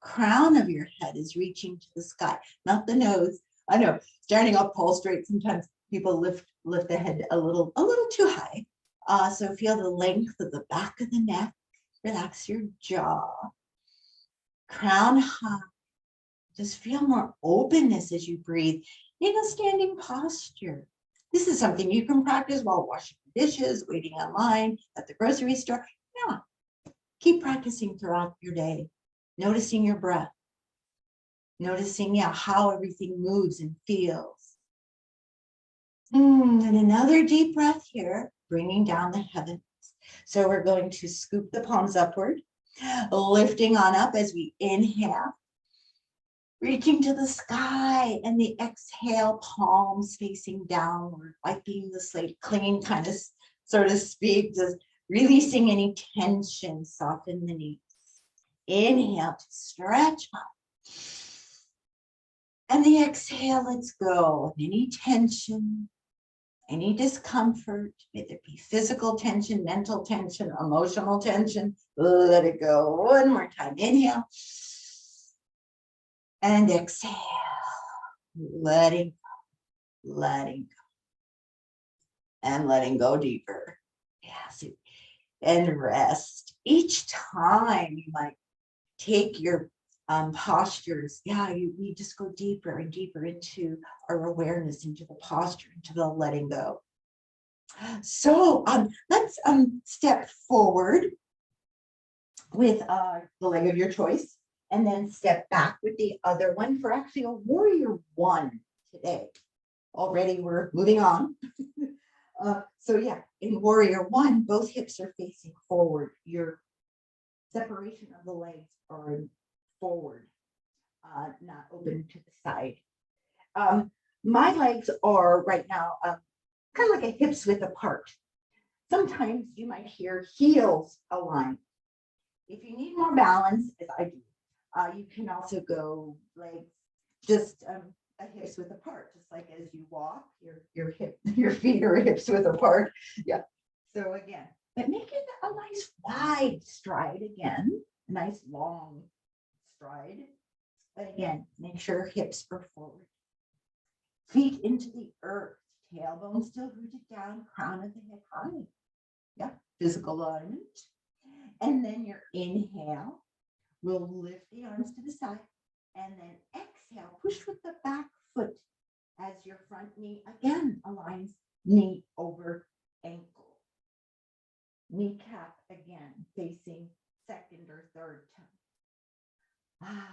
Crown of your head is reaching to the sky, not the nose. I know, starting up tall straight, sometimes people lift the head a little too high. So feel the length of the back of the neck. Relax your jaw. Crown high. Just feel more openness as you breathe in a standing posture. This is something you can practice while washing dishes, waiting online, at the grocery store. Yeah, keep practicing throughout your day, noticing your breath. Noticing, yeah, how everything moves and feels. And another deep breath here, bringing down the heavens. So we're going to scoop the palms upward, lifting on up as we inhale, reaching to the sky, and the exhale, palms facing downward, wiping the slate clean, kind of, so to speak, just releasing any tension, soften the knees. Inhale to stretch up. And the exhale, let's go. Any tension, any discomfort, whether it be physical tension, mental tension, emotional tension, let it go. One more time. Inhale. And exhale. Letting go. And letting go deeper. Yes. And rest. Each time you might take your postures, we just go deeper and deeper into our awareness, into the posture, into the letting go. So let's step forward with the leg of your choice, and then step back with the other one for actually a warrior one today. Already we're moving on. So yeah, in warrior one, both hips are facing forward. Your separation of the legs are forward, not open to the side. My legs are right now kind of like a hips width apart. Sometimes you might hear heels aligned. If you need more balance, as I do, you can also go legs just a hips width apart, just like as you walk, your feet are hips width apart. Yeah. So again, but make it a nice wide stride again, a nice long stride. But again, make sure hips are forward. Feet into the earth, tailbone still rooted down, crown of the head high. Yeah, physical alignment. And then your inhale will lift the arms to the side. And then exhale, push with the back foot as your front knee again aligns knee over ankle. Kneecap again facing second or third toe.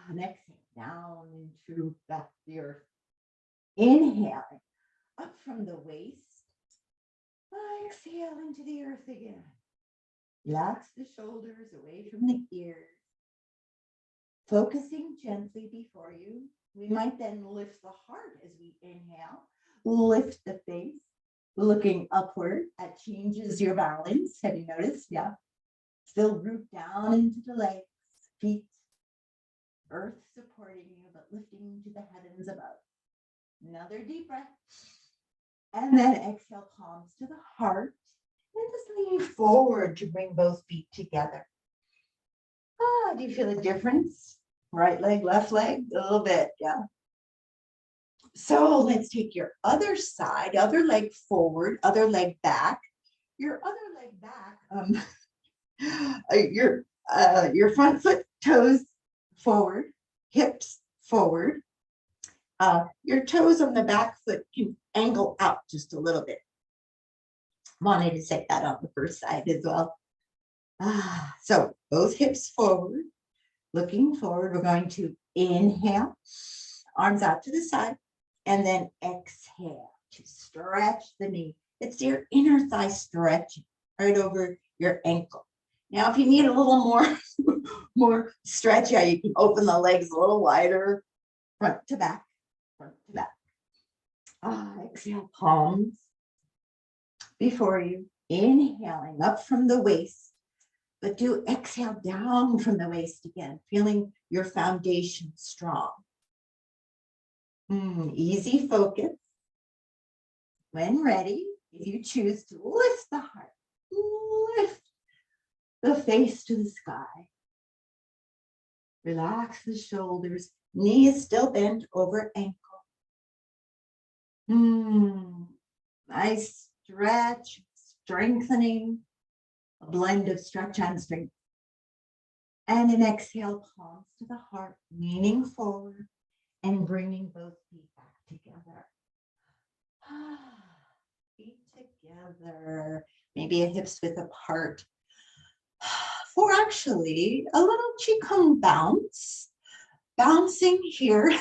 And exhale down into the earth. Inhaling up from the waist. Exhale into the earth again. Relax the shoulders away from the ears. Focusing gently before you. We might then lift the heart as we inhale. Lift the face, looking upward. That changes your balance. Have you noticed? Yeah. Still root down into the legs, feet, earth supporting you, but lifting to the heavens above. Another deep breath. And then exhale, palms to the heart. And just lean forward to bring both feet together. Do you feel a difference? Right leg, left leg, a little bit, yeah. So let's take your other side, other leg forward, other leg back. Your other leg back, your front foot toes forward, hips forward. Your toes on the back foot can angle out just a little bit. Wanted to say that on the first side as well. So both hips forward, looking forward. We're going to inhale, arms out to the side, and then exhale to stretch the knee. It's your inner thigh stretching right over your ankle. Now, if you need a little more stretch, yeah, you can open the legs a little wider, front to back, front to back. Exhale, palms before you, inhaling up from the waist. But do exhale down from the waist again, feeling your foundation strong. Easy focus. When ready, if you choose to lift the heart, lift the face to the sky. Relax the shoulders, knees still bent over ankle. Nice stretch, strengthening. A blend of stretch and strength. And an exhale, palms to the heart, leaning forward and bringing both feet back together. Feet together, maybe a hips width apart. For actually a little qigong bounce bouncing here.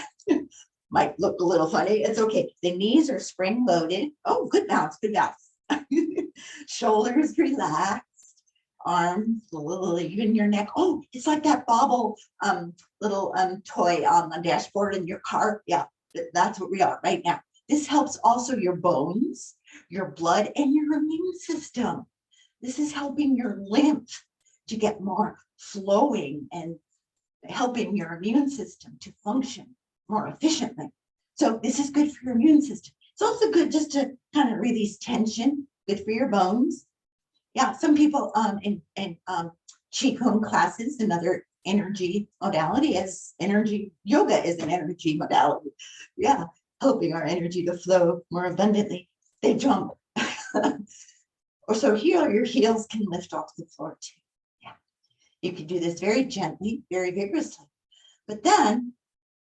Might look a little funny. It's okay. The knees are spring loaded. Oh, good bounce, good bounce. Shoulders relaxed. Arms, even your neck. Oh, it's like that bobble little toy on the dashboard in your car. Yeah, that's what we are right now. This helps also your bones, your blood, and your immune system. This is helping your lymph to get more flowing and helping your immune system to function more efficiently. So this is good for your immune system. It's also good just to kind of release tension, good for your bones. Yeah, some people in Qigong classes, another energy modality, as energy yoga is an energy modality. Yeah, helping our energy to flow more abundantly. They jump. Or so here, your heels can lift off the floor too. Yeah, you can do this very gently, very vigorously. But then,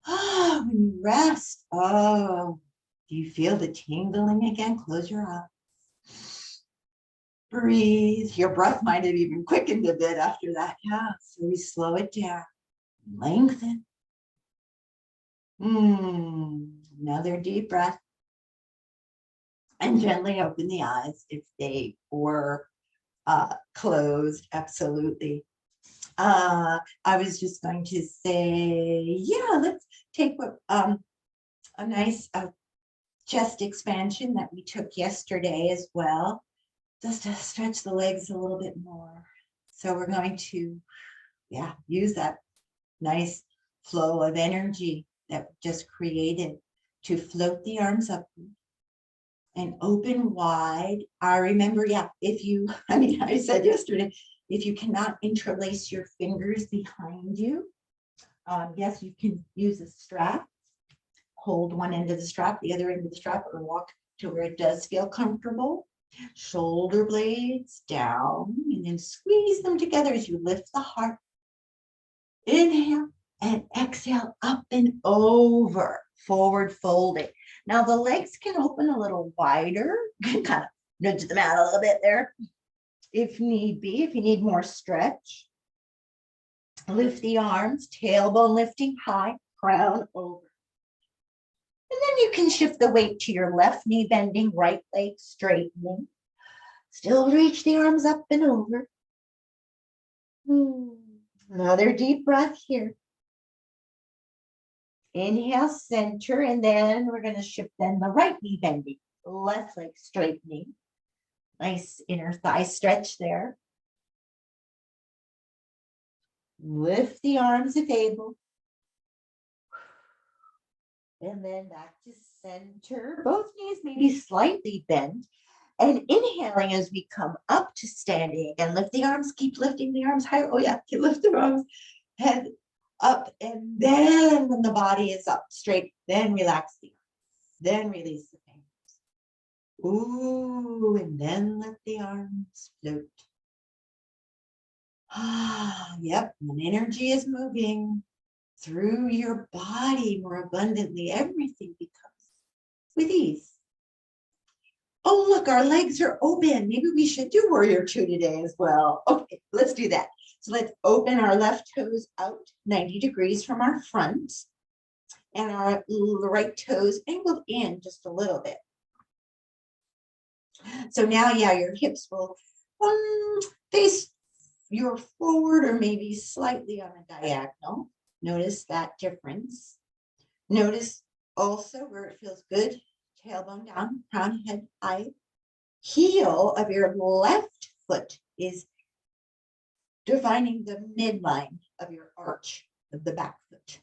when you rest, do you feel the tingling again? Close your eyes. Breathe. Your breath might have even quickened a bit after that. Yeah, so we slow it down. Lengthen. Another deep breath. And gently open the eyes if they were closed. Absolutely. I was just going to say, yeah, let's take a nice chest expansion that we took yesterday as well, just to stretch the legs a little bit more. So we're going to, use that nice flow of energy that we just created to float the arms up and open wide. I remember, if you, I said yesterday, if you cannot interlace your fingers behind you, yes, you can use a strap. Hold one end of the strap, the other end of the strap, or walk to where it does feel comfortable. Shoulder blades down, and then squeeze them together as you lift the heart. Inhale and exhale, up and over, forward folding. Now the legs can open a little wider. You can kind of nudge them out a little bit there if need be, if you need more stretch. Lift the arms, tailbone lifting high, crown over. And then you can shift the weight to your left knee bending, right leg straightening. Still reach the arms up and over. Another deep breath here. Inhale, center, and then we're going to shift then the right knee bending, left leg straightening. Nice inner thigh stretch there. Lift the arms if able. And then back to center. Both knees may be slightly bent. And inhaling as we come up to standing again. Lift the arms, keep lifting the arms higher. Oh yeah, keep lifting the arms. Head up, and then when the body is up straight, then relax the arms. Then release the fingers. Ooh, and then let the arms float. Yep, when energy is moving through your body more abundantly, everything becomes with ease. Oh, look, our legs are open. Maybe we should do warrior two today as well. Okay, let's do that. So let's open our left toes out 90 degrees from our front, and our right toes angled in just a little bit. So now, your hips will face your forward or maybe slightly on a diagonal. Notice that difference. Notice also where it feels good. Tailbone down, crown, head high. Heel of your left foot is defining the midline of your arch of the back foot.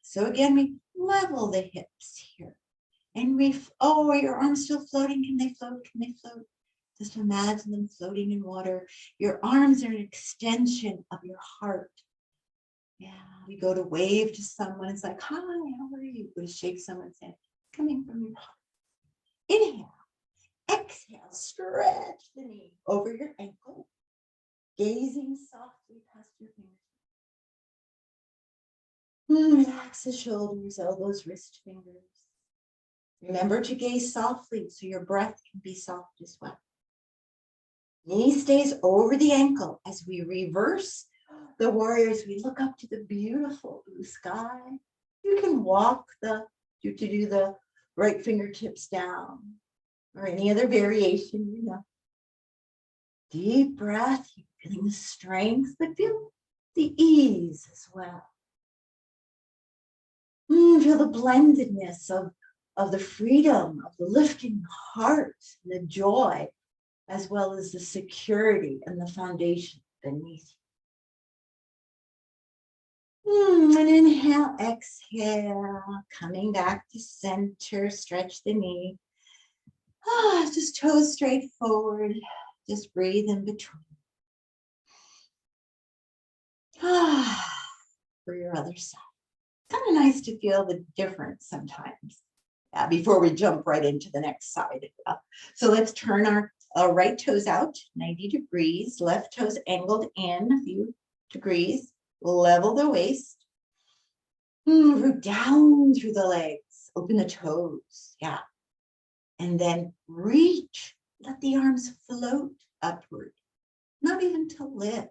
So again, we level the hips here. And are your arms still floating? Can they float? Can they float? Just imagine them floating in water. Your arms are an extension of your heart. Yeah, we go to wave to someone. It's like, hi, how are you? Go to shake someone's hand. Coming from your heart. Inhale. Exhale. Stretch the knee over your ankle. Gazing softly past your fingers. Relax the shoulders, elbows, wrist, fingers. Remember to gaze softly so your breath can be soft as well. Knee stays over the ankle as we reverse The warriors, we look up to the beautiful blue sky. You can walk to do the right fingertips down or any other variation, Deep breath, you're feeling the strength, but feel the ease as well. Feel the blendedness of the freedom, of the lifting heart, the joy, as well as the security and the foundation beneath you. And inhale, exhale, coming back to center, stretch the knee. Just toes straight forward, just breathe in between. For your other side. Kind of nice to feel the difference sometimes before we jump right into the next side. So let's turn our right toes out 90 degrees, left toes angled in a few degrees, level the waist, root down through the legs, open the toes, and then reach, let the arms float upward, not even to lift,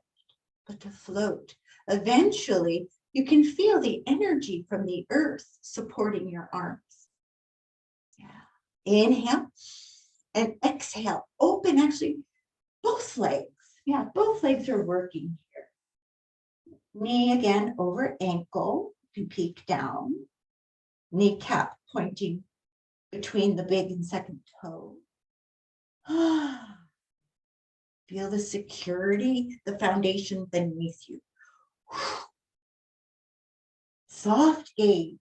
but to float. Eventually, you can feel the energy from the earth supporting your arms. Inhale and exhale. Open actually both legs. Both legs are working here. Knee again over ankle to peek down. Kneecap pointing between the big and second toe. Feel the security, the foundation beneath you. Soft gaze.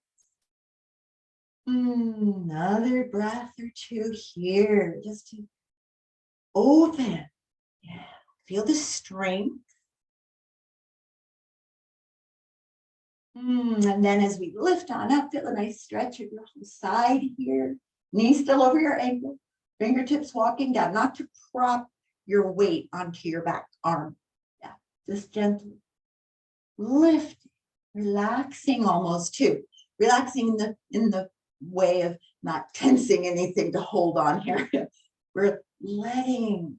Another breath or two here, just to open. Feel the strength. And then as we lift on up, feel a nice stretch of your whole side here. Knees still over your ankle. Fingertips walking down, not to prop your weight onto your back arm. Just gently lift, relaxing almost too. Relaxing in the way of not tensing anything to hold on here. We're allowing.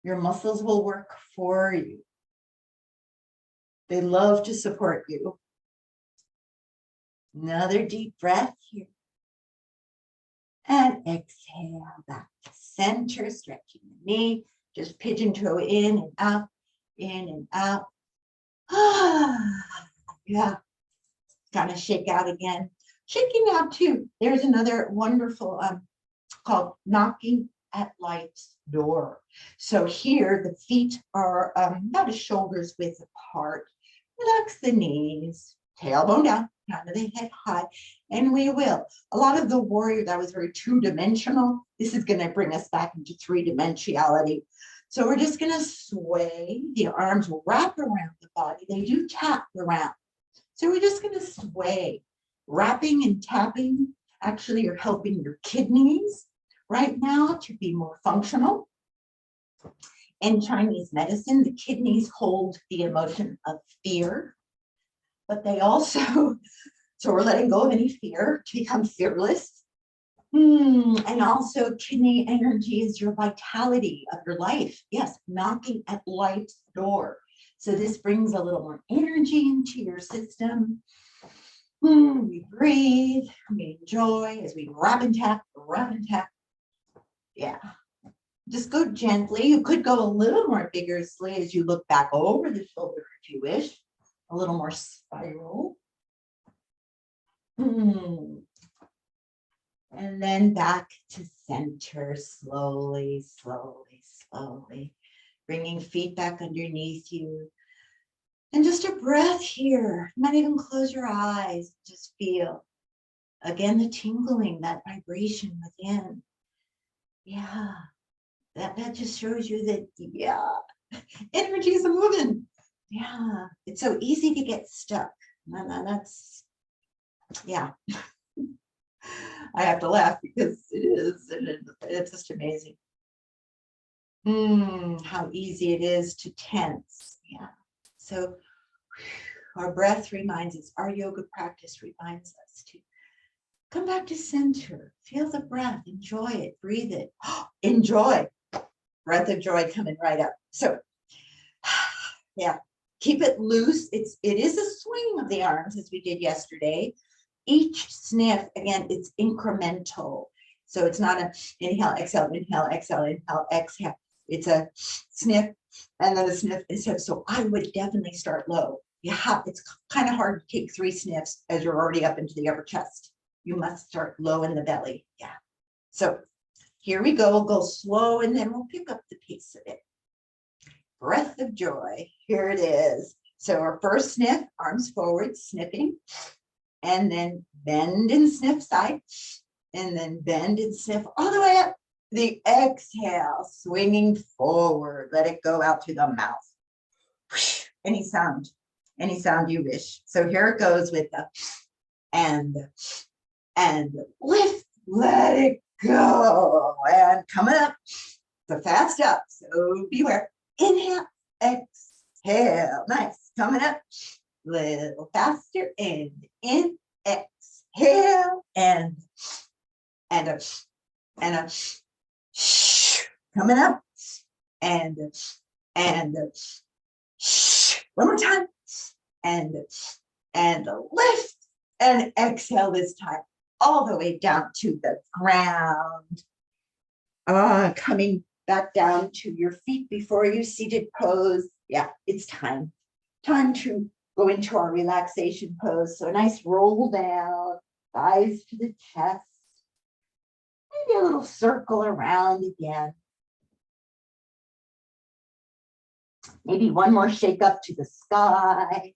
Your muscles will work for you. They love to support you. Another deep breath here. And exhale back to center, stretching the knee. Just pigeon toe in and out, in and out. Kind of shake out again. Shaking out too. There's another wonderful called knocking at life's door. So here the feet are about a shoulder's width apart. Relax the knees, tailbone down, crown of the head high, and we will. A lot of the warrior, that was very two-dimensional. This is going to bring us back into three-dimensionality. So we're just going to sway. The arms will wrap around the body. They do tap around. So we're just going to sway. Wrapping and tapping actually are helping your kidneys right now to be more functional. In Chinese medicine, the kidneys hold the emotion of fear, but they also, so we're letting go of any fear to become fearless. And also kidney energy is your vitality of your life. Yes, knocking at life's door. So this brings a little more energy into your system. We breathe, we enjoy as we wrap and tap, wrap and tap. Just go gently. You could go a little more vigorously as you look back over the shoulder if you wish. A little more spiral. And then back to center, slowly, slowly, slowly. Bringing feet back underneath you. And just a breath here. You might even close your eyes. Just feel. Again, the tingling, that vibration within. That just shows you that, energy is moving. It's so easy to get stuck. That's, I have to laugh because it is, and it's just amazing. How easy it is to tense. So our breath reminds us, our yoga practice reminds us to come back to center. Feel the breath, enjoy it, breathe it. Enjoy. Breath of joy coming right up. So Yeah. Keep it loose. It is a swing of the arms as we did yesterday. Each sniff, again, it's incremental. So it's not a inhale, exhale, inhale, exhale, inhale, exhale. It's a sniff and then a sniff and sniff. So I would definitely start low. It's kind of hard to take 3 sniffs as you're already up into the upper chest. You must start low in the belly. Yeah. So here we go. We'll go slow and then we'll pick up the pace of it. Breath of joy. Here it is. So our first sniff, arms forward, sniffing, and then bend and sniff side, and then bend and sniff all the way up. The exhale, swinging forward. Let it go out through the mouth. Any sound you wish. So here it goes with the and lift, let it go, and coming up. So fast up. So beware. Inhale, exhale. Nice. Coming up. Little faster. And in, exhale, and a coming up, and one more time, and lift, and exhale this time all the way down to the ground. Coming back down to your feet before you seated pose. Yeah, it's time to go into our relaxation pose. So a nice roll down, thighs to the chest, maybe a little circle around again. Maybe one more shake up to the sky.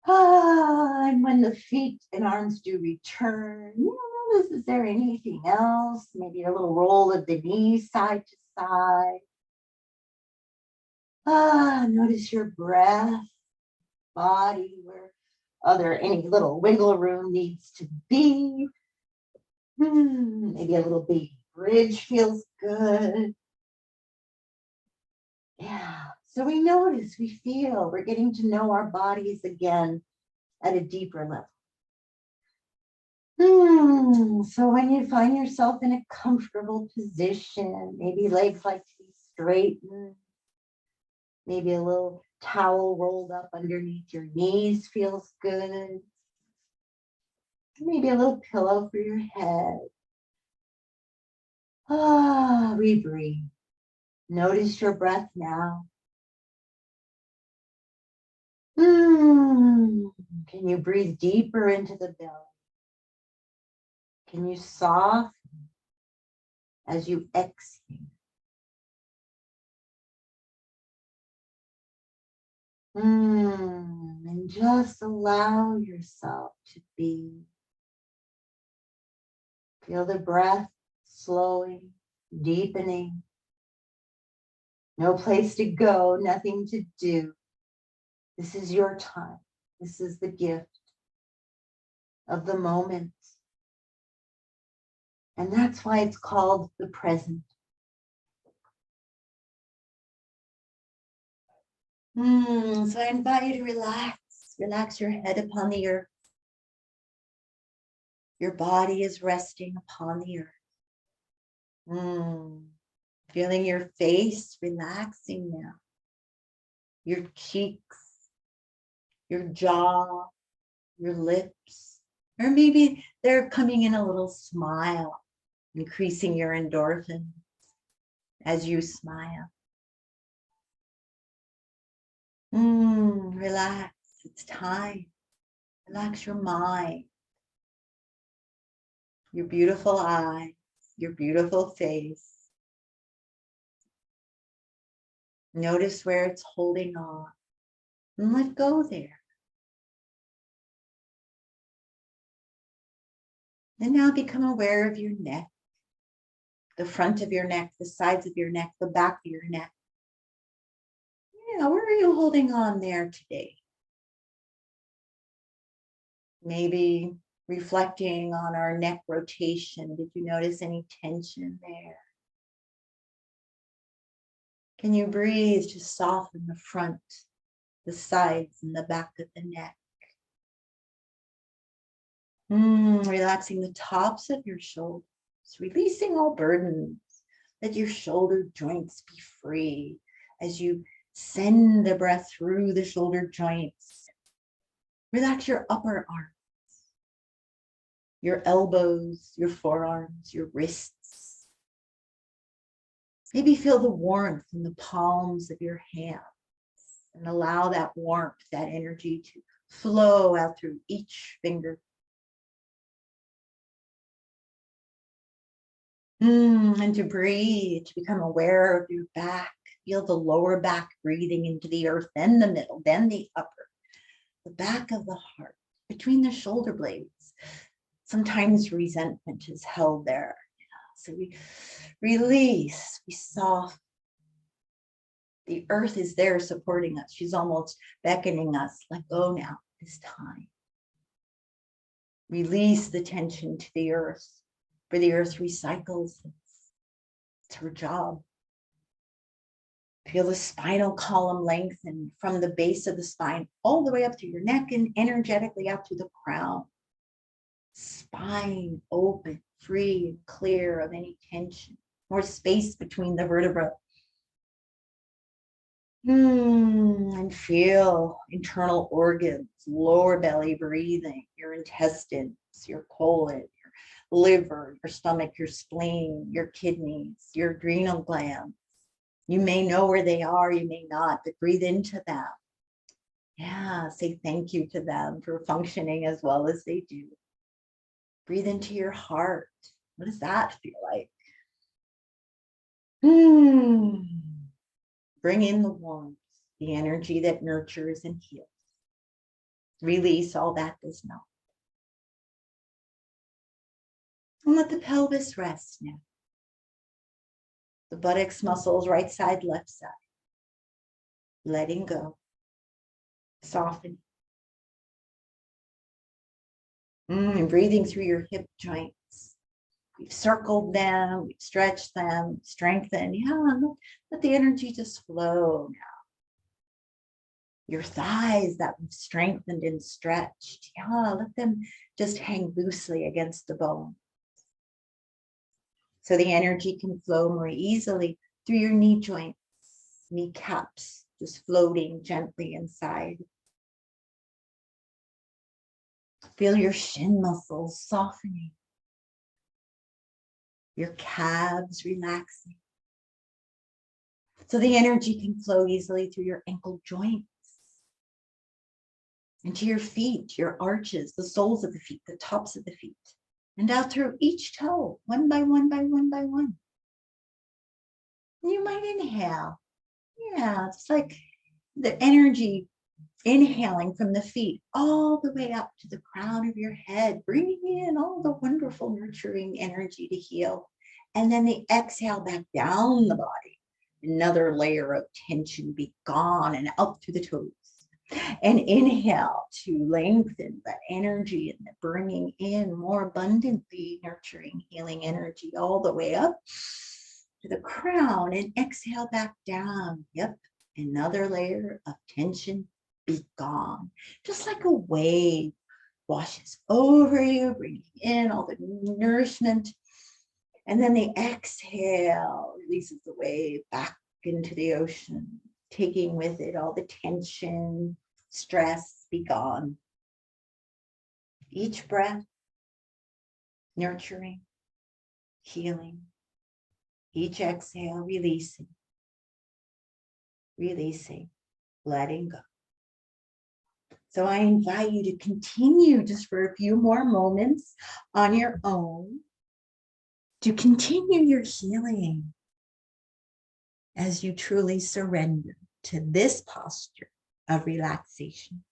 And when the feet and arms do return, notice, is there anything else? Maybe a little roll of the knees side to side. Notice your breath, body, where any little wiggle room needs to be. Maybe a little baby bridge feels good. Yeah. So we notice, we feel, we're getting to know our bodies again at a deeper level. So when you find yourself in a comfortable position, maybe legs like to be straightened, maybe a little towel rolled up underneath your knees feels good. Maybe a little pillow for your head. We breathe. Notice your breath now. Can you breathe deeper into the belly? Can you soften as you exhale? And just allow yourself to be. Feel the breath slowing, deepening. No place to go, nothing to do. This is your time. This is the gift of the moment. And that's why it's called the present. So I invite you to relax. Relax your head upon the earth. Your body is resting upon the earth. Feeling your face relaxing now. Your cheeks, your jaw, your lips, or maybe they're coming in a little smile, increasing your endorphins as you smile. Relax, it's time. Relax your mind, your beautiful eyes, your beautiful face. Notice where it's holding on and let go there. And now become aware of your neck, the front of your neck, the sides of your neck, the back of your neck. Yeah, where are you holding on there today? Maybe reflecting on our neck rotation. Did you notice any tension there? Can you breathe to soften the front, the sides, and the back of the neck? Relaxing the tops of your shoulders, releasing all burdens. Let your shoulder joints be free as you Send the breath through the shoulder joints. Relax your upper arms, your elbows, your forearms, your wrists. Maybe feel the warmth in the palms of your hands and allow that warmth, that energy to flow out through each finger. And to breathe, to become aware of your back. Feel the lower back breathing into the earth, then the middle, then the upper, the back of the heart, between the shoulder blades. Sometimes resentment is held there. So we release, we soften. The earth is there supporting us. She's almost beckoning us. Let go now, this time. Release the tension to the earth, for the earth recycles. It's her job. Feel the spinal column lengthen from the base of the spine all the way up to your neck and energetically out to the crown. Spine open, free and clear of any tension. More space between the vertebrae. And feel internal organs, lower belly breathing, your intestines, your colon, your liver, your stomach, your spleen, your kidneys, your adrenal glands. You may know where they are, you may not, but breathe into them. Yeah, say thank you to them for functioning as well as they do. Breathe into your heart. What does that feel like? Bring in the warmth, the energy that nurtures and heals. Release all that does not. And let the pelvis rest now. The buttocks muscles, right side, left side. Letting go. Softening. And breathing through your hip joints. We've circled them, we've stretched them, strengthened. Yeah, let the energy just flow now. Your thighs that we've strengthened and stretched. Yeah, let them just hang loosely against the bone. So the energy can flow more easily through your knee joints, kneecaps, just floating gently inside. Feel your shin muscles softening. Your calves relaxing. So the energy can flow easily through your ankle joints. Into your feet, your arches, the soles of the feet, the tops of the feet. And out through each toe, one by one by one by one. You might inhale. Yeah, it's like the energy inhaling from the feet all the way up to the crown of your head, bringing in all the wonderful nurturing energy to heal. And then the exhale back down the body. Another layer of tension be gone and up to the toes. And inhale to lengthen that energy and bringing in more abundantly nurturing, healing energy all the way up to the crown, and exhale back down. Yep, another layer of tension be gone. Just like a wave washes over you, bringing in all the nourishment. And then the exhale releases the wave back into the ocean, taking with it all the tension, stress be gone. Each breath, nurturing, healing. Each exhale, releasing, letting go. So I invite you to continue just for a few more moments on your own, to continue your healing as you truly surrender to this posture of relaxation.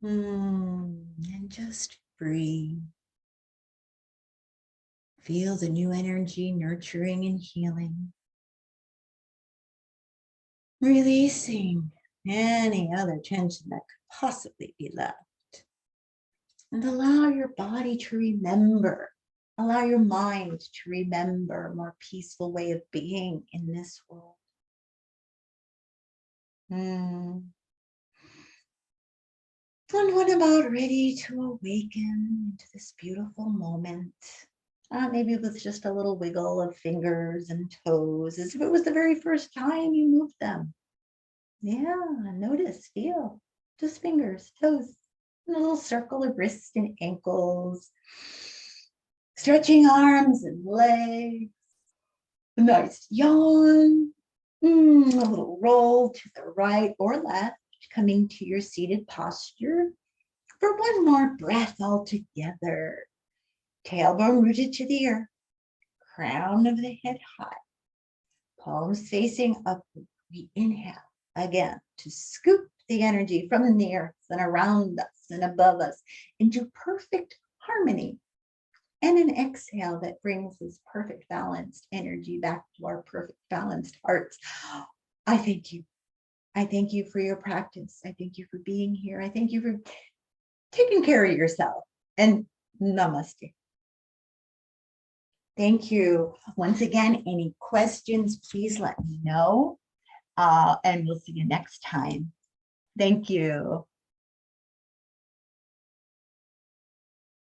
And just breathe. Feel the new energy nurturing and healing. Releasing any other tension that could possibly be left. And allow your body to remember. Allow your mind to remember a more peaceful way of being in this world. And when about ready to awaken into this beautiful moment, maybe with just a little wiggle of fingers and toes, as if it was the very first time you moved them. Yeah, notice, feel, just fingers, toes, and a little circle of wrists and ankles, stretching arms and legs, a nice yawn, a little roll to the right or left, coming to your seated posture for one more breath all together. Tailbone rooted to the earth, crown of the head high, palms facing upward. We inhale again to scoop the energy from the earth and around us and above us into perfect harmony. And an exhale that brings this perfect balanced energy back to our perfect balanced hearts. I thank you. I thank you for your practice. I thank you for being here. I thank you for taking care of yourself. And namaste. Thank you. Once again, any questions, please let me know. And we'll see you next time. Thank you.